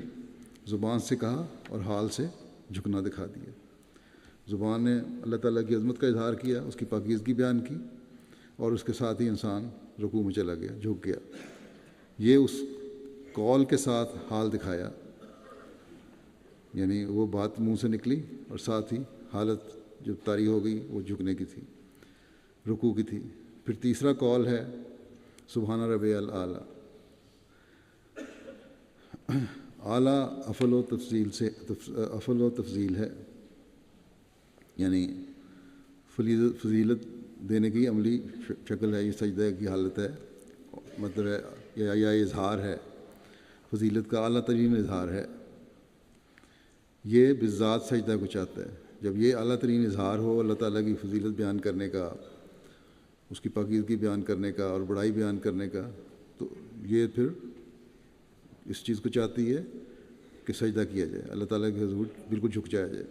زبان سے کہا اور حال سے جھکنا دکھا دیا۔ زبان نے اللہ تعالیٰ کی عظمت کا اظہار کیا، اس کی پاکیزگی بیان کی، اور اس کے ساتھ ہی انسان رکوع میں چلا گیا، جھک گیا۔ یہ اس قول کے ساتھ حال دکھایا، یعنی وہ بات منہ سے نکلی اور ساتھ ہی حالت جب طاری ہو گئی وہ جھکنے کی تھی، رکوع کی تھی۔ پھر تیسرا قول ہے سبحان ربی الاعلیٰ۔ اعلیٰ افضل و تفضیل ہے، یعنی فضیلت دینے کی عملی شکل ہے، یہ سجدہ کی حالت ہے، مطلب ہے یا اظہار ہے، فضیلت کا اعلیٰ ترین اظہار ہے۔ یہ بالذات سجدہ کو چاہتا ہے۔ جب یہ اعلیٰ ترین اظہار ہو اللہ تعالیٰ کی فضیلت بیان کرنے کا، اس کی پاکیزگی بیان کرنے کا اور بڑائی بیان کرنے کا، تو یہ پھر اس چیز کو چاہتی ہے کہ سجدہ کیا جائے، اللہ تعالیٰ کے حضور بالکل جھک جایا جائے۔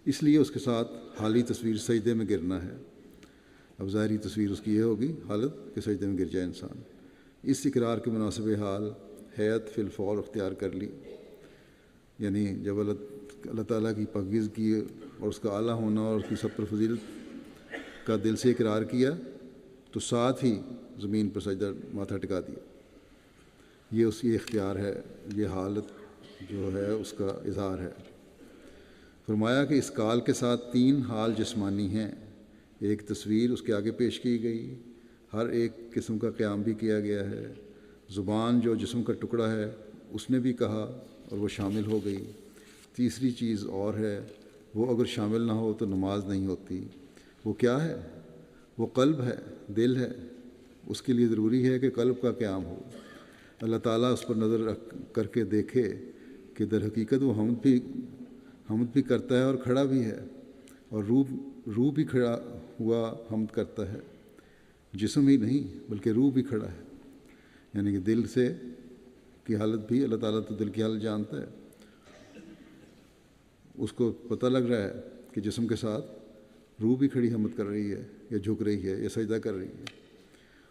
اس لیے اس کے ساتھ حالی تصویر سجدے میں گرنا ہے۔ اب ظاہری تصویر اس کی یہ ہوگی حالت کہ سجدے میں گر جائے انسان۔ اس اقرار کے مناسب حال ہیئت فی الفور اختیار کر لی۔ یعنی جب اللہ تعالیٰ کی پاکیزگی اور اس کا اعلیٰ ہونا اور اس کی سب پر فضیلت کا دل سے اقرار کیا تو ساتھ ہی زمین پر سجدہ ماتھا ٹکا دیا. یہ اس کی اختیار ہے، یہ حالت جو ہے اس کا اظہار ہے. فرمایا کہ اس کال کے ساتھ 3 حال جسمانی ہیں. ایک تصویر اس کے آگے پیش کی گئی، ہر ایک قسم کا قیام بھی کیا گیا ہے. زبان جو جسم کا ٹکڑا ہے اس نے بھی کہا اور وہ شامل ہو گئی. تیسری چیز اور ہے، وہ اگر شامل نہ ہو تو نماز نہیں ہوتی. وہ کیا ہے؟ وہ قلب ہے، دل ہے. اس کے لیے ضروری ہے کہ قلب کا قیام ہو. اللہ تعالیٰ اس پر نظر رکھ کر کے دیکھے کہ در حقیقت وہ حمد بھی کرتا ہے اور کھڑا بھی ہے، اور روح بھی کھڑا ہوا حمد کرتا ہے. جسم ہی نہیں بلکہ روح بھی کھڑا ہے. یعنی کہ دل سے کی حالت بھی اللہ تعالیٰ تو دل کی حالت جانتا ہے. اس کو پتہ لگ رہا ہے کہ جسم کے ساتھ روح بھی کھڑی حمد کر رہی ہے یا جھک رہی ہے یا سجدہ کر رہی ہے.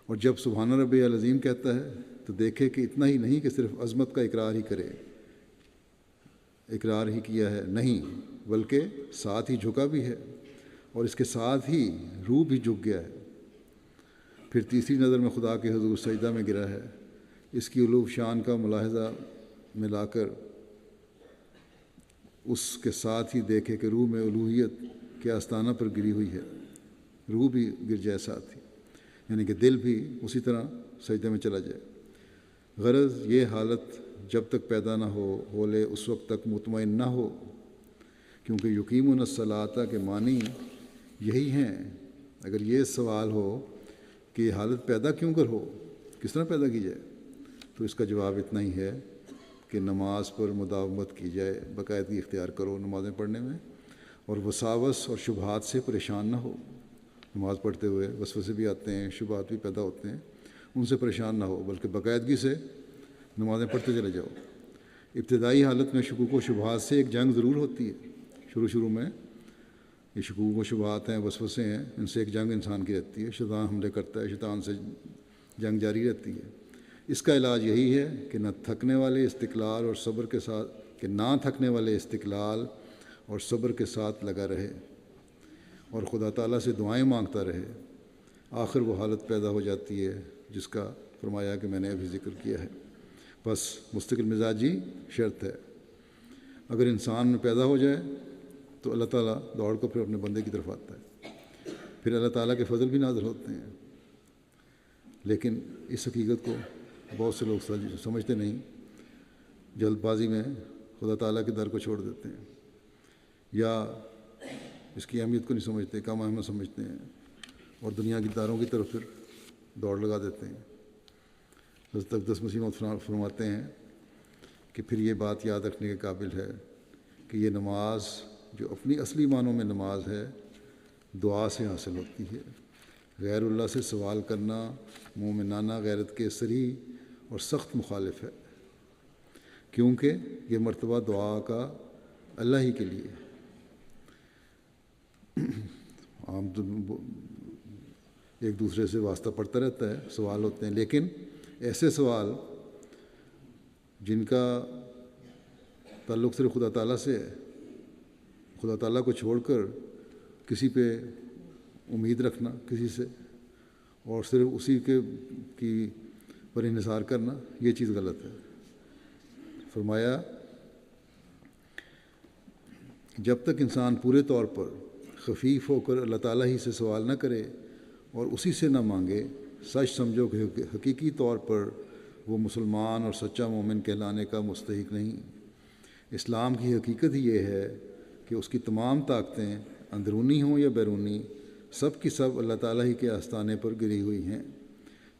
اور جب سبحان ربی العظیم کہتا ہے تو دیکھے کہ اتنا ہی نہیں کہ صرف عظمت کا اقرار ہی کرے، اقرار ہی کیا ہے، نہیں بلکہ ساتھ ہی جھکا بھی ہے اور اس کے ساتھ ہی روح بھی جھک گیا ہے. پھر تیسری نظر میں خدا کے حضور سجدہ میں گرا ہے. اس کی علو شان کا ملاحظہ ملا کر اس کے ساتھ ہی دیکھے کہ روح میں الوہیت کے آستانہ پر گری ہوئی ہے. روح بھی گر جائے ساتھ ہی، یعنی کہ دل بھی اسی طرح سجدے میں چلا جائے. غرض یہ حالت جب تک پیدا نہ ہو لے اس وقت تک مطمئن نہ ہو، کیونکہ یقیمون الصلاۃ کے معنی یہی ہیں. اگر یہ سوال ہو کہ یہ حالت پیدا کیوں کر ہو، کس طرح پیدا کی جائے، تو اس کا جواب اتنا ہی ہے کہ نماز پر مداومت کی جائے، باقاعدگی اختیار کرو نمازیں پڑھنے میں، اور وساوس اور شبہات سے پریشان نہ ہو. نماز پڑھتے ہوئے وسوسے بھی آتے ہیں، شبہات بھی پیدا ہوتے ہیں، ان سے پریشان نہ ہو بلکہ باقاعدگی سے نمازیں پڑھتے چلے جاؤ. ابتدائی حالت میں شکوک و شبہات سے ایک جنگ ضرور ہوتی ہے. شروع میں یہ شکوک و شبہات ہیں، وسوسے ہیں، ان سے ایک جنگ انسان کی رہتی ہے. شیطان حملے کرتا ہے، شیطان سے جنگ جاری رہتی ہے. اس کا علاج یہی ہے کہ نہ تھکنے والے استقلال اور صبر کے ساتھ لگا رہے اور خدا تعالیٰ سے دعائیں مانگتا رہے. آخر وہ حالت پیدا ہو جاتی ہے جس کا فرمایا کہ میں نے ابھی ذکر کیا ہے. بس مستقل مزاجی شرط ہے. اگر انسان میں پیدا ہو جائے تو اللہ تعالیٰ دوڑ کو پھر اپنے بندے کی طرف آتا ہے. پھر اللہ تعالیٰ کے فضل بھی نازل ہوتے ہیں. لیکن اس حقیقت کو بہت سے لوگ سمجھتے نہیں، جلد بازی میں خدا تعالیٰ کے در کو چھوڑ دیتے ہیں، یا اس کی اہمیت کو نہیں سمجھتے، کم اہمیت سمجھتے ہیں، اور دنیا کی داروں کی طرف پھر دوڑ لگا دیتے ہیں. حضرت اقدس مسیح موعود فرماتے ہیں کہ پھر یہ بات یاد رکھنے کے قابل ہے کہ یہ نماز جو اپنی اصلی معنوں میں نماز ہے، دعا سے حاصل ہوتی ہے. غیر اللہ سے سوال کرنا مومنانہ غیرت کے صریح اور سخت مخالف ہے، کیونکہ یہ مرتبہ دعا کا اللہ ہی کے لیے. عام ایک دوسرے سے واسطہ پڑتا رہتا ہے، سوال ہوتے ہیں، لیکن ایسے سوال جن کا تعلق صرف خدا تعالیٰ سے ہے، خدا تعالیٰ کو چھوڑ کر کسی پہ امید رکھنا، کسی سے، اور صرف اسی کی پر انحصار کرنا، یہ چیز غلط ہے. فرمایا جب تک انسان پورے طور پر خفیف ہو کر اللہ تعالیٰ ہی سے سوال نہ کرے اور اسی سے نہ مانگے، سچ سمجھو کہ حقیقی طور پر وہ مسلمان اور سچا مومن کہلانے کا مستحق نہیں. اسلام کی حقیقت ہی یہ ہے کہ اس کی تمام طاقتیں اندرونی ہوں یا بیرونی، سب کی سب اللہ تعالیٰ ہی کے آستانے پر گری ہوئی ہیں.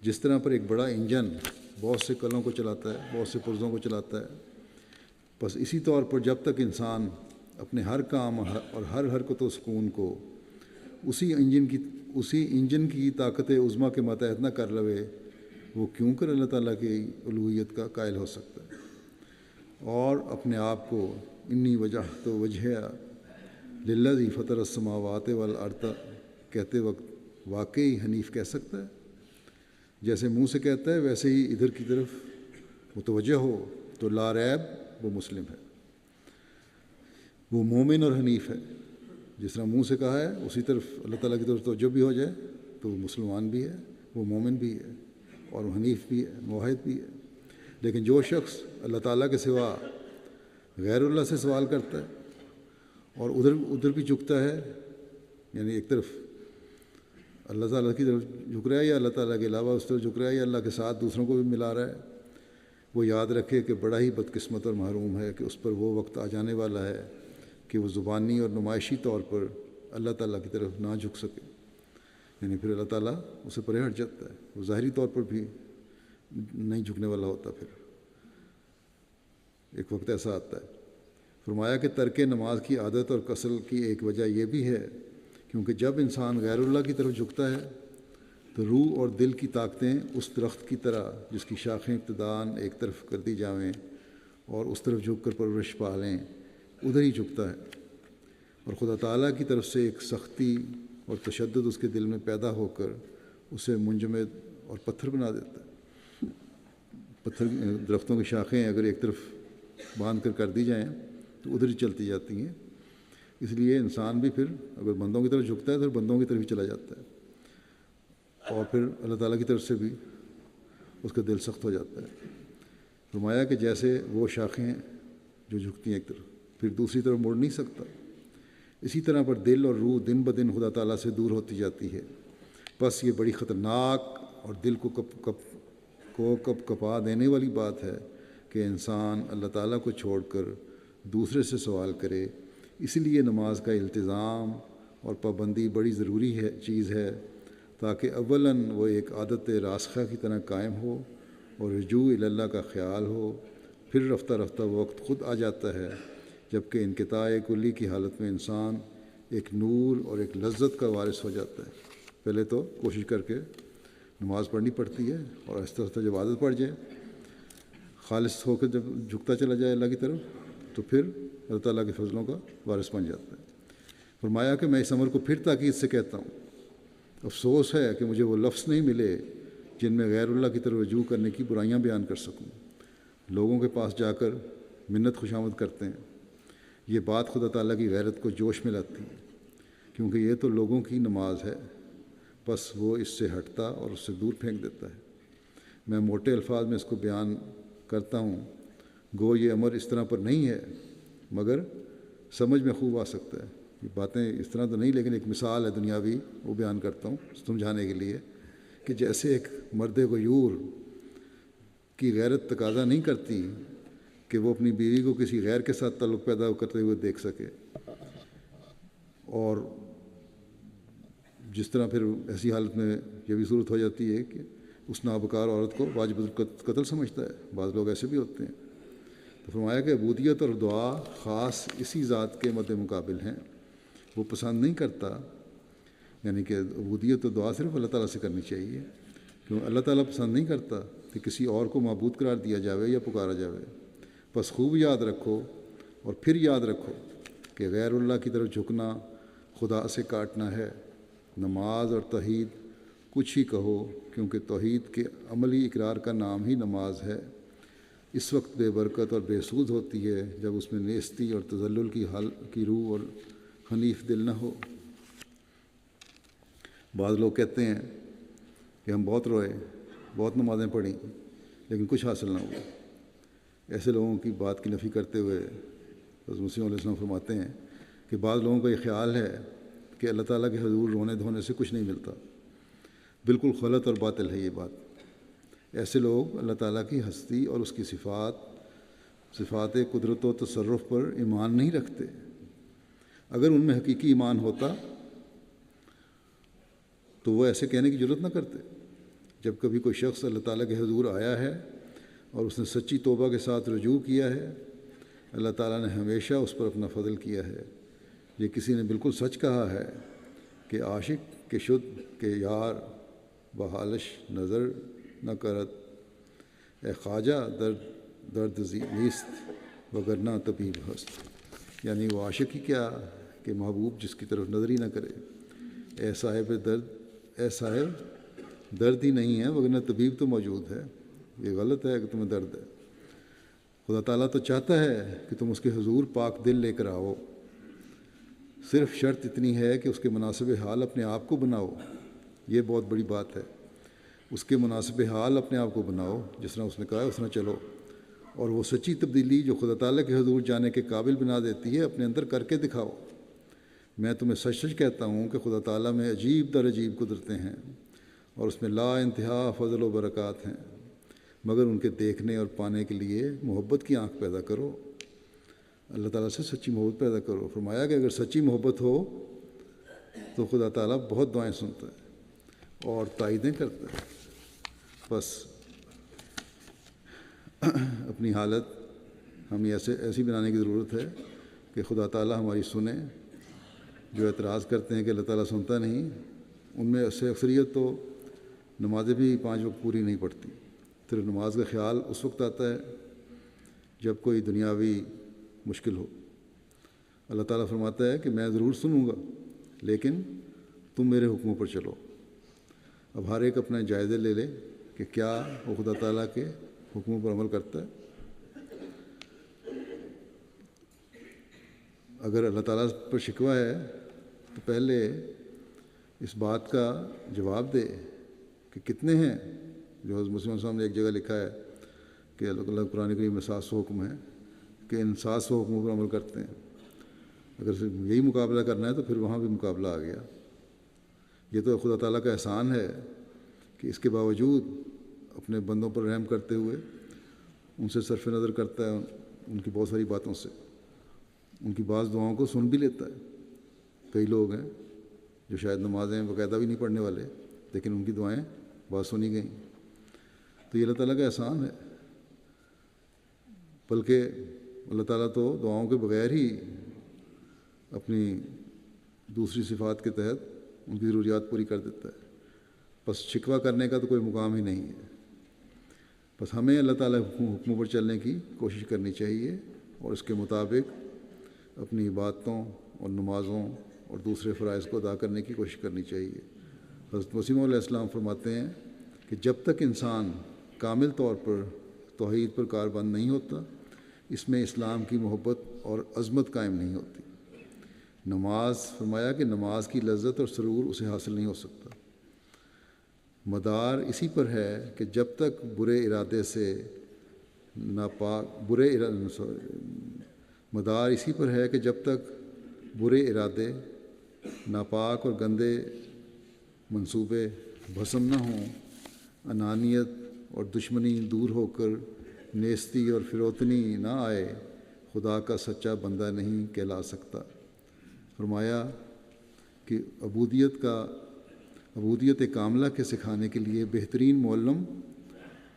جس طرح پر ایک بڑا انجن بہت سے کلوں کو چلاتا ہے، بہت سے پرزوں کو چلاتا ہے، بس اسی طور پر جب تک انسان اپنے ہر کام اور ہر حرکت و سکون کو اسی انجن کی طاقت عظمیٰ کے ماتحت نہ کر لوے، وہ کیوں کر اللہ تعالیٰ کی الوہیت کا قائل ہو سکتا ہے اور اپنے آپ کو انی وجہت وجہہ للذی فطر السماوات والارض کہتے وقت واقعی حنیف کہہ سکتا ہے؟ جیسے منہ سے کہتا ہے ویسے ہی ادھر کی طرف متوجہ ہو تو لا ریب وہ مسلم ہے. وہ مومن اور حنیف ہے، جس طرح منہ سے کہا ہے اسی طرف اللہ تعالیٰ کی طرف توجہ بھی ہو جائے تو وہ مسلمان بھی ہے، وہ مومن بھی ہے اور وہ حنیف بھی ہے، موحد بھی ہے۔ لیکن جو شخص اللہ تعالیٰ کے سوا غیر اللہ سے سوال کرتا ہے اور ادھر بھی جھکتا ہے، یعنی ایک طرف اللہ تعالیٰ کی طرف جھک رہا ہے یا اللہ تعالیٰ کے علاوہ اس طرف جھک رہا ہے یا اللہ کے ساتھ دوسروں کو بھی ملا رہا ہے، وہ یاد رکھے کہ بڑا ہی بدقسمت اور محروم ہے کہ اس پر وہ وقت آ جانے والا ہے کہ وہ زبانی اور نمائشی طور پر اللہ تعالیٰ کی طرف نہ جھک سکے، یعنی پھر اللہ تعالیٰ اسے پرے ہٹ جاتا ہے، وہ ظاہری طور پر بھی نہیں جھکنے والا ہوتا۔ پھر ایک وقت ایسا آتا ہے۔ فرمایا کہ ترک نماز کی عادت اور کسل کی ایک وجہ یہ بھی ہے کیونکہ جب انسان غیر اللہ کی طرف جھکتا ہے تو روح اور دل کی طاقتیں اس درخت کی طرح جس کی شاخیں ابتداً ایک طرف کر دی جاویں اور اس طرف جھک کر پرورش پا لیں، ادھر ہی جھکتا ہے، اور خدا تعالیٰ کی طرف سے ایک سختی اور تشدد اس کے دل میں پیدا ہو کر اسے منجمد اور پتھر بنا دیتا ہے۔ پتھر درختوں کی شاخیں اگر ایک طرف باندھ کر دی جائیں تو ادھر ہی چلتی جاتی ہیں، اس لیے انسان بھی پھر اگر بندوں کی طرف جھکتا ہے تو بندوں کی طرف ہی چلا جاتا ہے، اور پھر اللہ تعالیٰ کی طرف سے بھی اس کا دل سخت ہو جاتا ہے۔ فرمایا کہ جیسے وہ شاخیں جو جھکتی ہیں ایک طرف پھر دوسری طرف مڑ نہیں سکتا، اسی طرح پر دل اور روح دن بدن خدا تعالیٰ سے دور ہوتی جاتی ہے۔ بس یہ بڑی خطرناک اور دل کو کپ کپا دینے والی بات ہے کہ انسان اللہ تعالیٰ کو چھوڑ کر دوسرے سے سوال کرے۔ اسی لیے نماز کا التزام اور پابندی بڑی ضروری چیز ہے تاکہ اولاً وہ ایک عادت راسخہ کی طرح قائم ہو اور رجوع اللہ کا خیال ہو، پھر رفتہ رفتہ وہ وقت خود آ جاتا ہے جبکہ انقطاع کلی کی حالت میں انسان ایک نور اور ایک لذت کا وارث ہو جاتا ہے۔ پہلے تو کوشش کر کے نماز پڑھنی پڑتی ہے اور آہستہ آہستہ جب عادت پڑ جائے، خالص ہو کر جب جھکتا چلا جائے اللہ کی طرف تو پھر اللہ تعالیٰ کے فضلوں کا وارث بن جاتا ہے۔ فرمایا کہ میں اس عمر کو پھر تاکید سے کہتا ہوں، افسوس ہے کہ مجھے وہ لفظ نہیں ملے جن میں غیر اللہ کی طرف رجوع کرنے کی برائیاں بیان کر سکوں۔ لوگوں کے پاس جا کر منت خوشامد کرتے ہیں، یہ بات خدا تعالیٰ کی غیرت کو جوش میں لاتی ہے کیونکہ یہ تو لوگوں کی نماز ہے، بس وہ اس سے ہٹتا اور اس سے دور پھینک دیتا ہے۔ میں موٹے الفاظ میں اس کو بیان کرتا ہوں، گو یہ امر اس طرح پر نہیں ہے مگر سمجھ میں خوب آ سکتا ہے۔ یہ باتیں اس طرح تو نہیں، لیکن ایک مثال ہے دنیاوی، وہ بیان کرتا ہوں سمجھانے کے لیے کہ جیسے ایک مرد غیور کی غیرت تقاضا نہیں کرتی کہ وہ اپنی بیوی کو کسی غیر کے ساتھ تعلق پیدا کرتے ہوئے دیکھ سکے، اور جس طرح پھر ایسی حالت میں یہ بھی صورت ہو جاتی ہے کہ اس نابکار عورت کو واجب قتل سمجھتا ہے، بعض لوگ ایسے بھی ہوتے ہیں۔ تو فرمایا کہ عبودیت اور دعا خاص اسی ذات کے مد مقابل ہیں، وہ پسند نہیں کرتا، یعنی کہ عبودیت اور دعا صرف اللہ تعالیٰ سے کرنی چاہیے، کیوں اللہ تعالیٰ پسند نہیں کرتا کہ کسی اور کو معبود قرار دیا جاوے یا پکارا جاوے۔ بس خوب یاد رکھو اور پھر یاد رکھو کہ غیر اللہ کی طرف جھکنا خدا سے کاٹنا ہے۔ نماز اور توحید کچھ ہی کہو کیونکہ توحید کے عملی اقرار کا نام ہی نماز ہے۔ اس وقت بے برکت اور بے سود ہوتی ہے جب اس میں نیستی اور تذلل کی روح اور حنیف دل نہ ہو۔ بعض لوگ کہتے ہیں کہ ہم بہت روئے، بہت نمازیں پڑھیں لیکن کچھ حاصل نہ ہوا۔ ایسے لوگوں کی بات کی نفی کرتے ہوئے حضرت مسیح علیہ السلام فرماتے ہیں کہ بعض لوگوں کا یہ خیال ہے کہ اللہ تعالیٰ کے حضور رونے دھونے سے کچھ نہیں ملتا، بالکل غلط اور باطل ہے یہ بات۔ ایسے لوگ اللہ تعالیٰ کی ہستی اور اس کی صفات قدرت و تصرف پر ایمان نہیں رکھتے۔ اگر ان میں حقیقی ایمان ہوتا تو وہ ایسے کہنے کی ضرورت نہ کرتے۔ جب کبھی کوئی شخص اللہ تعالیٰ کے حضور آیا ہے اور اس نے سچی توبہ کے ساتھ رجوع کیا ہے، اللہ تعالیٰ نے ہمیشہ اس پر اپنا فضل کیا ہے۔ یہ کسی نے بالکل سچ کہا ہے کہ عاشق کے شد کہ یار بحالش نظر نہ کرت، اے خواجہ درد نیست وگرنہ طبیب ہست، یعنی وہ عاشق ہی کیا کہ محبوب جس کی طرف نظر ہی نہ کرے، اے صاحب درد ہی نہیں ہے وگرنہ طبیب تو موجود ہے۔ یہ غلط ہے کہ تمہیں درد ہے۔ خدا تعالیٰ تو چاہتا ہے کہ تم اس کے حضور پاک دل لے کر آؤ صرف شرط اتنی ہے کہ اس کے مناسب حال اپنے آپ کو بناؤ. یہ بہت بڑی بات ہے. اس کے مناسب حال اپنے آپ کو بناؤ، جس طرح اس نے کہا ہے اس طرح چلو. اور وہ سچی تبدیلی جو خدا تعالیٰ کے حضور جانے کے قابل بنا دیتی ہے اپنے اندر کر کے دکھاؤ. میں تمہیں سچ سچ کہتا ہوں کہ خدا تعالیٰ میں عجیب در عجیب قدرتیں ہیں اور اس میں لا انتہا فضل و برکات ہیں، مگر ان کے دیکھنے اور پانے کے لیے محبت کی آنکھ پیدا کرو. اللہ تعالیٰ سے سچی محبت پیدا کرو. فرمایا کہ اگر سچی محبت ہو تو خدا تعالیٰ بہت دعائیں سنتا ہے اور تائیدیں کرتا ہے. بس اپنی حالت ہمیں ایسی بنانے کی ضرورت ہے کہ خدا تعالیٰ ہماری سنے. جو اعتراض کرتے ہیں کہ اللہ تعالیٰ سنتا نہیں، ان میں سے اکثریت تو نمازیں بھی 5 وقت پوری نہیں پڑھتی. صرف نماز کا خیال اس وقت آتا ہے جب کوئی دنیاوی مشکل ہو. اللہ تعالیٰ فرماتا ہے کہ میں ضرور سنوں گا لیکن تم میرے حکموں پر چلو. اب ہر ایک اپنے جائزے لے لے کہ کیا وہ خدا تعالیٰ کے حکموں پر عمل کرتا ہے. اگر اللہ تعالیٰ پر شکوہ ہے تو پہلے اس بات کا جواب دے کہ کتنے ہیں. جو حضرت مسلم صاحب نے ایک جگہ لکھا ہے کہ اللہ قرآن کریم میں 700 حکم ہیں کہ ان 700 حکموں پر عمل کرتے ہیں. اگر صرف یہی مقابلہ کرنا ہے تو پھر وہاں بھی مقابلہ آ گیا. یہ تو خدا تعالیٰ کا احسان ہے کہ اس کے باوجود اپنے بندوں پر رحم کرتے ہوئے ان سے صرف نظر کرتا ہے، ان کی بہت ساری باتوں سے، ان کی بعض دعاؤں کو سن بھی لیتا ہے. کئی لوگ ہیں جو شاید نمازیں باقاعدہ بھی نہیں پڑھنے والے، لیکن ان کی دعائیں بات سنی گئیں. تو یہ اللہ تعالیٰ کا احسان ہے. بلکہ اللہ تعالیٰ تو دعاؤں کے بغیر ہی اپنی دوسری صفات کے تحت ان کی ضروریات پوری کر دیتا ہے. بس شکوہ کرنے کا تو کوئی مقام ہی نہیں ہے. بس ہمیں اللہ تعالیٰ حکموں پر چلنے کی کوشش کرنی چاہیے اور اس کے مطابق اپنی عبادتوں اور نمازوں اور دوسرے فرائض کو ادا کرنے کی کوشش کرنی چاہیے. حضرت مسیح علیہ السلام فرماتے ہیں کہ جب تک انسان کامل طور پر توحید پر کاربند نہیں ہوتا، اس میں اسلام کی محبت اور عظمت قائم نہیں ہوتی. نماز، فرمایا کہ نماز کی لذت اور سرور اسے حاصل نہیں ہو سکتا. مدار اسی پر ہے کہ جب تک مدار اسی پر ہے کہ جب تک برے ارادے، ناپاک اور گندے منصوبے بھسم نہ ہوں، انانیت اور دشمنی دور ہو کر نیستی اور فروتنی نہ آئے، خدا کا سچا بندہ نہیں کہلا سکتا. فرمایا کہ عبودیت کاملہ کے سکھانے کے لیے بہترین معلم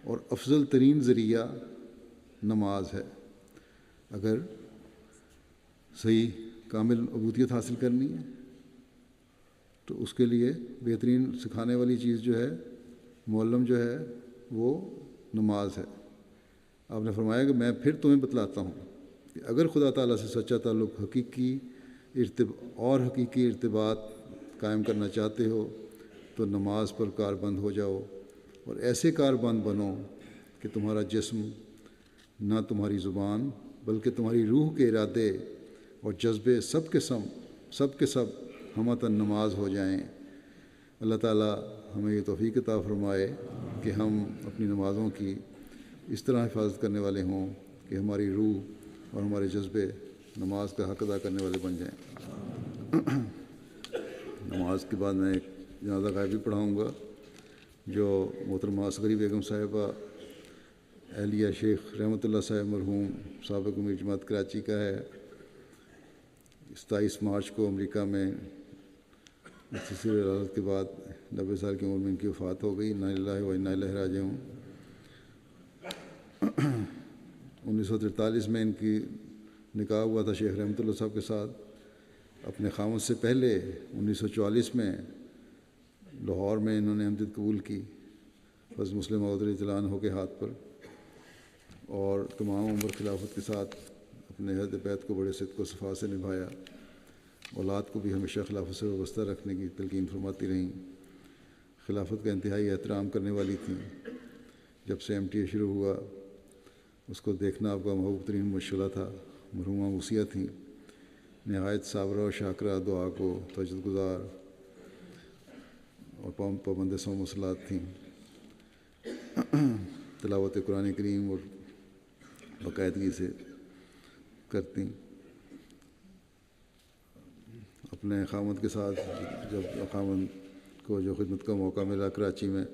اور افضل ترین ذریعہ نماز ہے. اگر صحیح کامل عبودیت حاصل کرنی ہے تو اس کے لیے بہترین سکھانے والی چیز جو ہے، معلم جو ہے، وہ نماز ہے. آپ نے فرمایا کہ میں پھر تمہیں بتلاتا ہوں کہ اگر خدا تعالیٰ سے سچا تعلق حقیقی ارتباط قائم کرنا چاہتے ہو تو نماز پر کاربند ہو جاؤ، اور ایسے کاربند بنو کہ تمہارا جسم، نہ تمہاری زبان بلکہ تمہاری روح کے ارادے اور جذبے سب کے سب ہمتاً نماز ہو جائیں. اللہ تعالیٰ ہمیں یہ توفیق عطا فرمائے کہ ہم اپنی نمازوں کی اس طرح حفاظت کرنے والے ہوں کہ ہماری روح اور ہمارے جذبے نماز کا حق ادا کرنے والے بن جائیں. نماز کے بعد میں ایک جنازہ غائبی پڑھاؤں گا جو محترمہ اصغری بیگم صاحبہ اہلیہ شیخ رحمۃ اللہ صاحب مرحوم سابق امیر جماعت کراچی کا ہے. 27 مارچ کو امریکہ میں مختصر علاج کے بعد 90 سال کی عمر میں ان کی وفات ہو گئی. انا للہ و انا الیہ راجعون. 1943 میں ان کی نکاح ہوا تھا شیخ رحمۃ اللہ صاحب کے ساتھ. اپنے خامد سے پہلے 1944 میں لاہور میں انہوں نے امدت قبول کی حضرت مسلم موعود رضی اللہ عنہ کے ہاتھ پر، اور تمام عمر خلافت کے ساتھ اپنے عہد بیت کو بڑے صدق و صفا سے نبھایا. اولاد کو بھی ہمیشہ خلافت سے وابستہ رکھنے کی تلقین فرماتی رہیں. خلافت کا انتہائی احترام کرنے والی تھیں. جب سے MTA شروع ہوا اس کو دیکھنا آپ کا محبوب ترین مشغلہ تھا. مرحومہ موسیہ تھیں. نہایت صابرہ و شاکرہ دعا کو تہجد گزار اور پابند صوم و صلات تھیں۔ تلاوت قرآن کریم اور باقاعدگی سے کرتیں۔ اپنے خاوند کے ساتھ جب خاوند کو جو خدمت کا موقع ملا کراچی میں،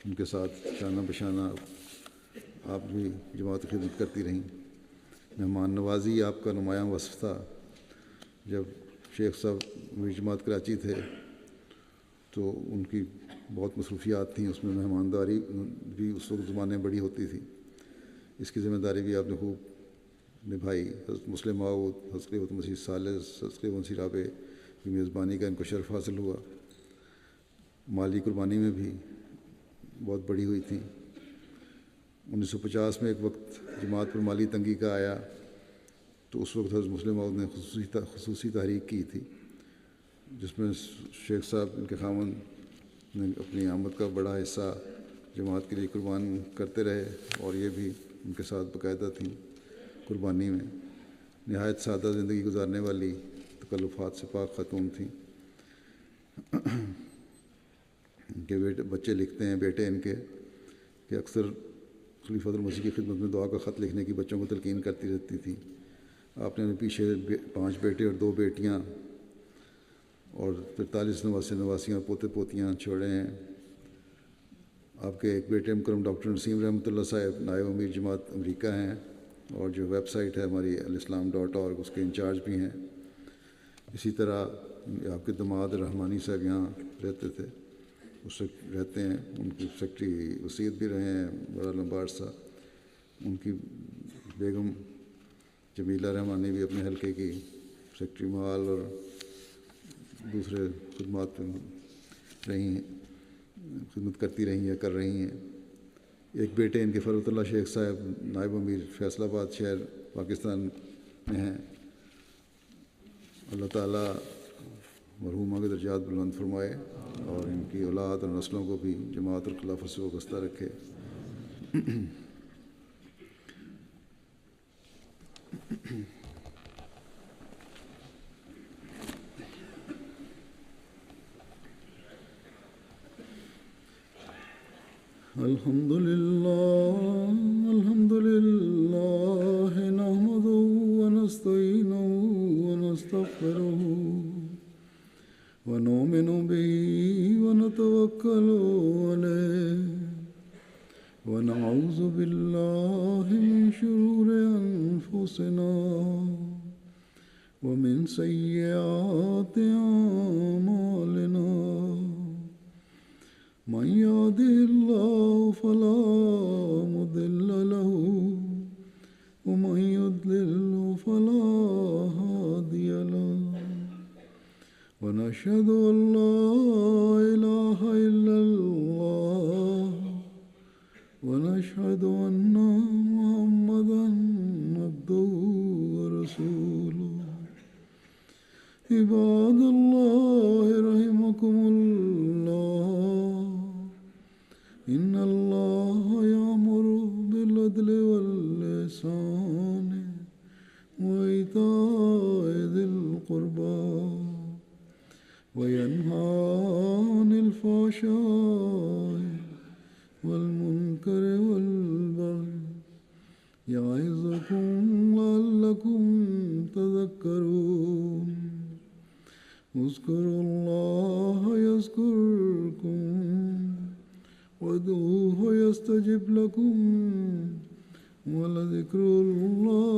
ان کے ساتھ شانہ بشانہ آپ بھی جماعت کی خدمت کرتی رہیں۔ مہمان نوازی آپ کا نمایاں وصف تھا۔ جب شیخ صاحب میری جماعت کراچی تھے تو ان کی بہت مصروفیات تھیں، اس میں مہمانداری بھی اس وقت زمانے میں بڑی ہوتی تھی، اس کی ذمہ داری بھی آپ نے خوب نبھائی۔ حضرت مسلم ماؤد، حضرت خلیفۃ مسیح ثالث، حضرت خلیفۃ مسیح رابع کی میزبانی کا ان کو شرف حاصل ہوا۔ مالی قربانی میں بھی بہت بڑی ہوئی تھی۔ 1950 میں ایک وقت جماعت پر مالی تنگی کا آیا تو اس وقت حضرت مسلم ماؤد نے خصوصی تحریک کی تھی، جس میں شیخ صاحب ان کے خاوند نے اپنی آمد کا بڑا حصہ جماعت کے لیے قربان کرتے رہے، اور یہ بھی ان کے ساتھ باقاعدہ تھیں قربانی میں۔ نہایت سادہ زندگی گزارنے والی، تکلفات سے پاک خاتون تھیں۔ ان کے بچے لکھتے ہیں، بیٹے ان کے، کہ اکثر خلیفۃ المسیح کی خدمت میں دعا کا خط لکھنے کی بچوں کو تلقین کرتی رہتی تھی۔ آپ نے پیچھے 5 بیٹے اور 2 بیٹیاں اور 43 نواسیاں اور پوتے پوتیاں چھوڑے ہیں۔ آپ کے ایک بیٹے مکرم ڈاکٹر نسیم رحمۃ اللہ صاحب نائب امیر جماعت امریکہ ہیں، اور جو ویب سائٹ ہے ہماری alislam.org اس کے انچارج بھی ہیں۔ اسی طرح آپ کے داماد رحمانی صاحب یہاں رہتے تھے، اس وقت رہتے ہیں، ان کی سیکٹری وسیعت بھی رہے ہیں بڑا لمبا عرصہ۔ ان کی بیگم جمیلہ رحمانی بھی اپنے حلقے کی سیکٹری مال اور دوسرے خدمات رہی ہیں، خدمت کرتی رہی ہیں، کر رہی ہیں۔ ایک بیٹے ان کے فرحت اللہ شیخ صاحب نائب امیر فیصل آباد شہر پاکستان میں ہیں۔ اللہ تعالیٰ مرحومہ کے درجات بلند فرمائے اور ان کی اولاد اور نسلوں کو بھی جماعت اور خلافت سے وابستہ رکھے۔ الحمد لله نحمده ونستعينه ونستغفره ونؤمن به ونتوكل عليه ونعوذ بالله من شرور أنفسنا ومن سيئات أعمالنا، من يهده الله فلا مضل له ومن يضلل فلا هادي له، ونشهد أن لا إله إلا الله ونشهد أن محمدا عبده ورسوله۔ عباد الله رحمكم الله، إن الله يأمر بالعدل والإحسان وإيتاء ذي القربى وينهى عن الفحشاء والمنكر والبغي يعظكم لعلكم تذكرون۔ اذكروا الله يذكركم وادعوه يستجب لكم ولذكر الله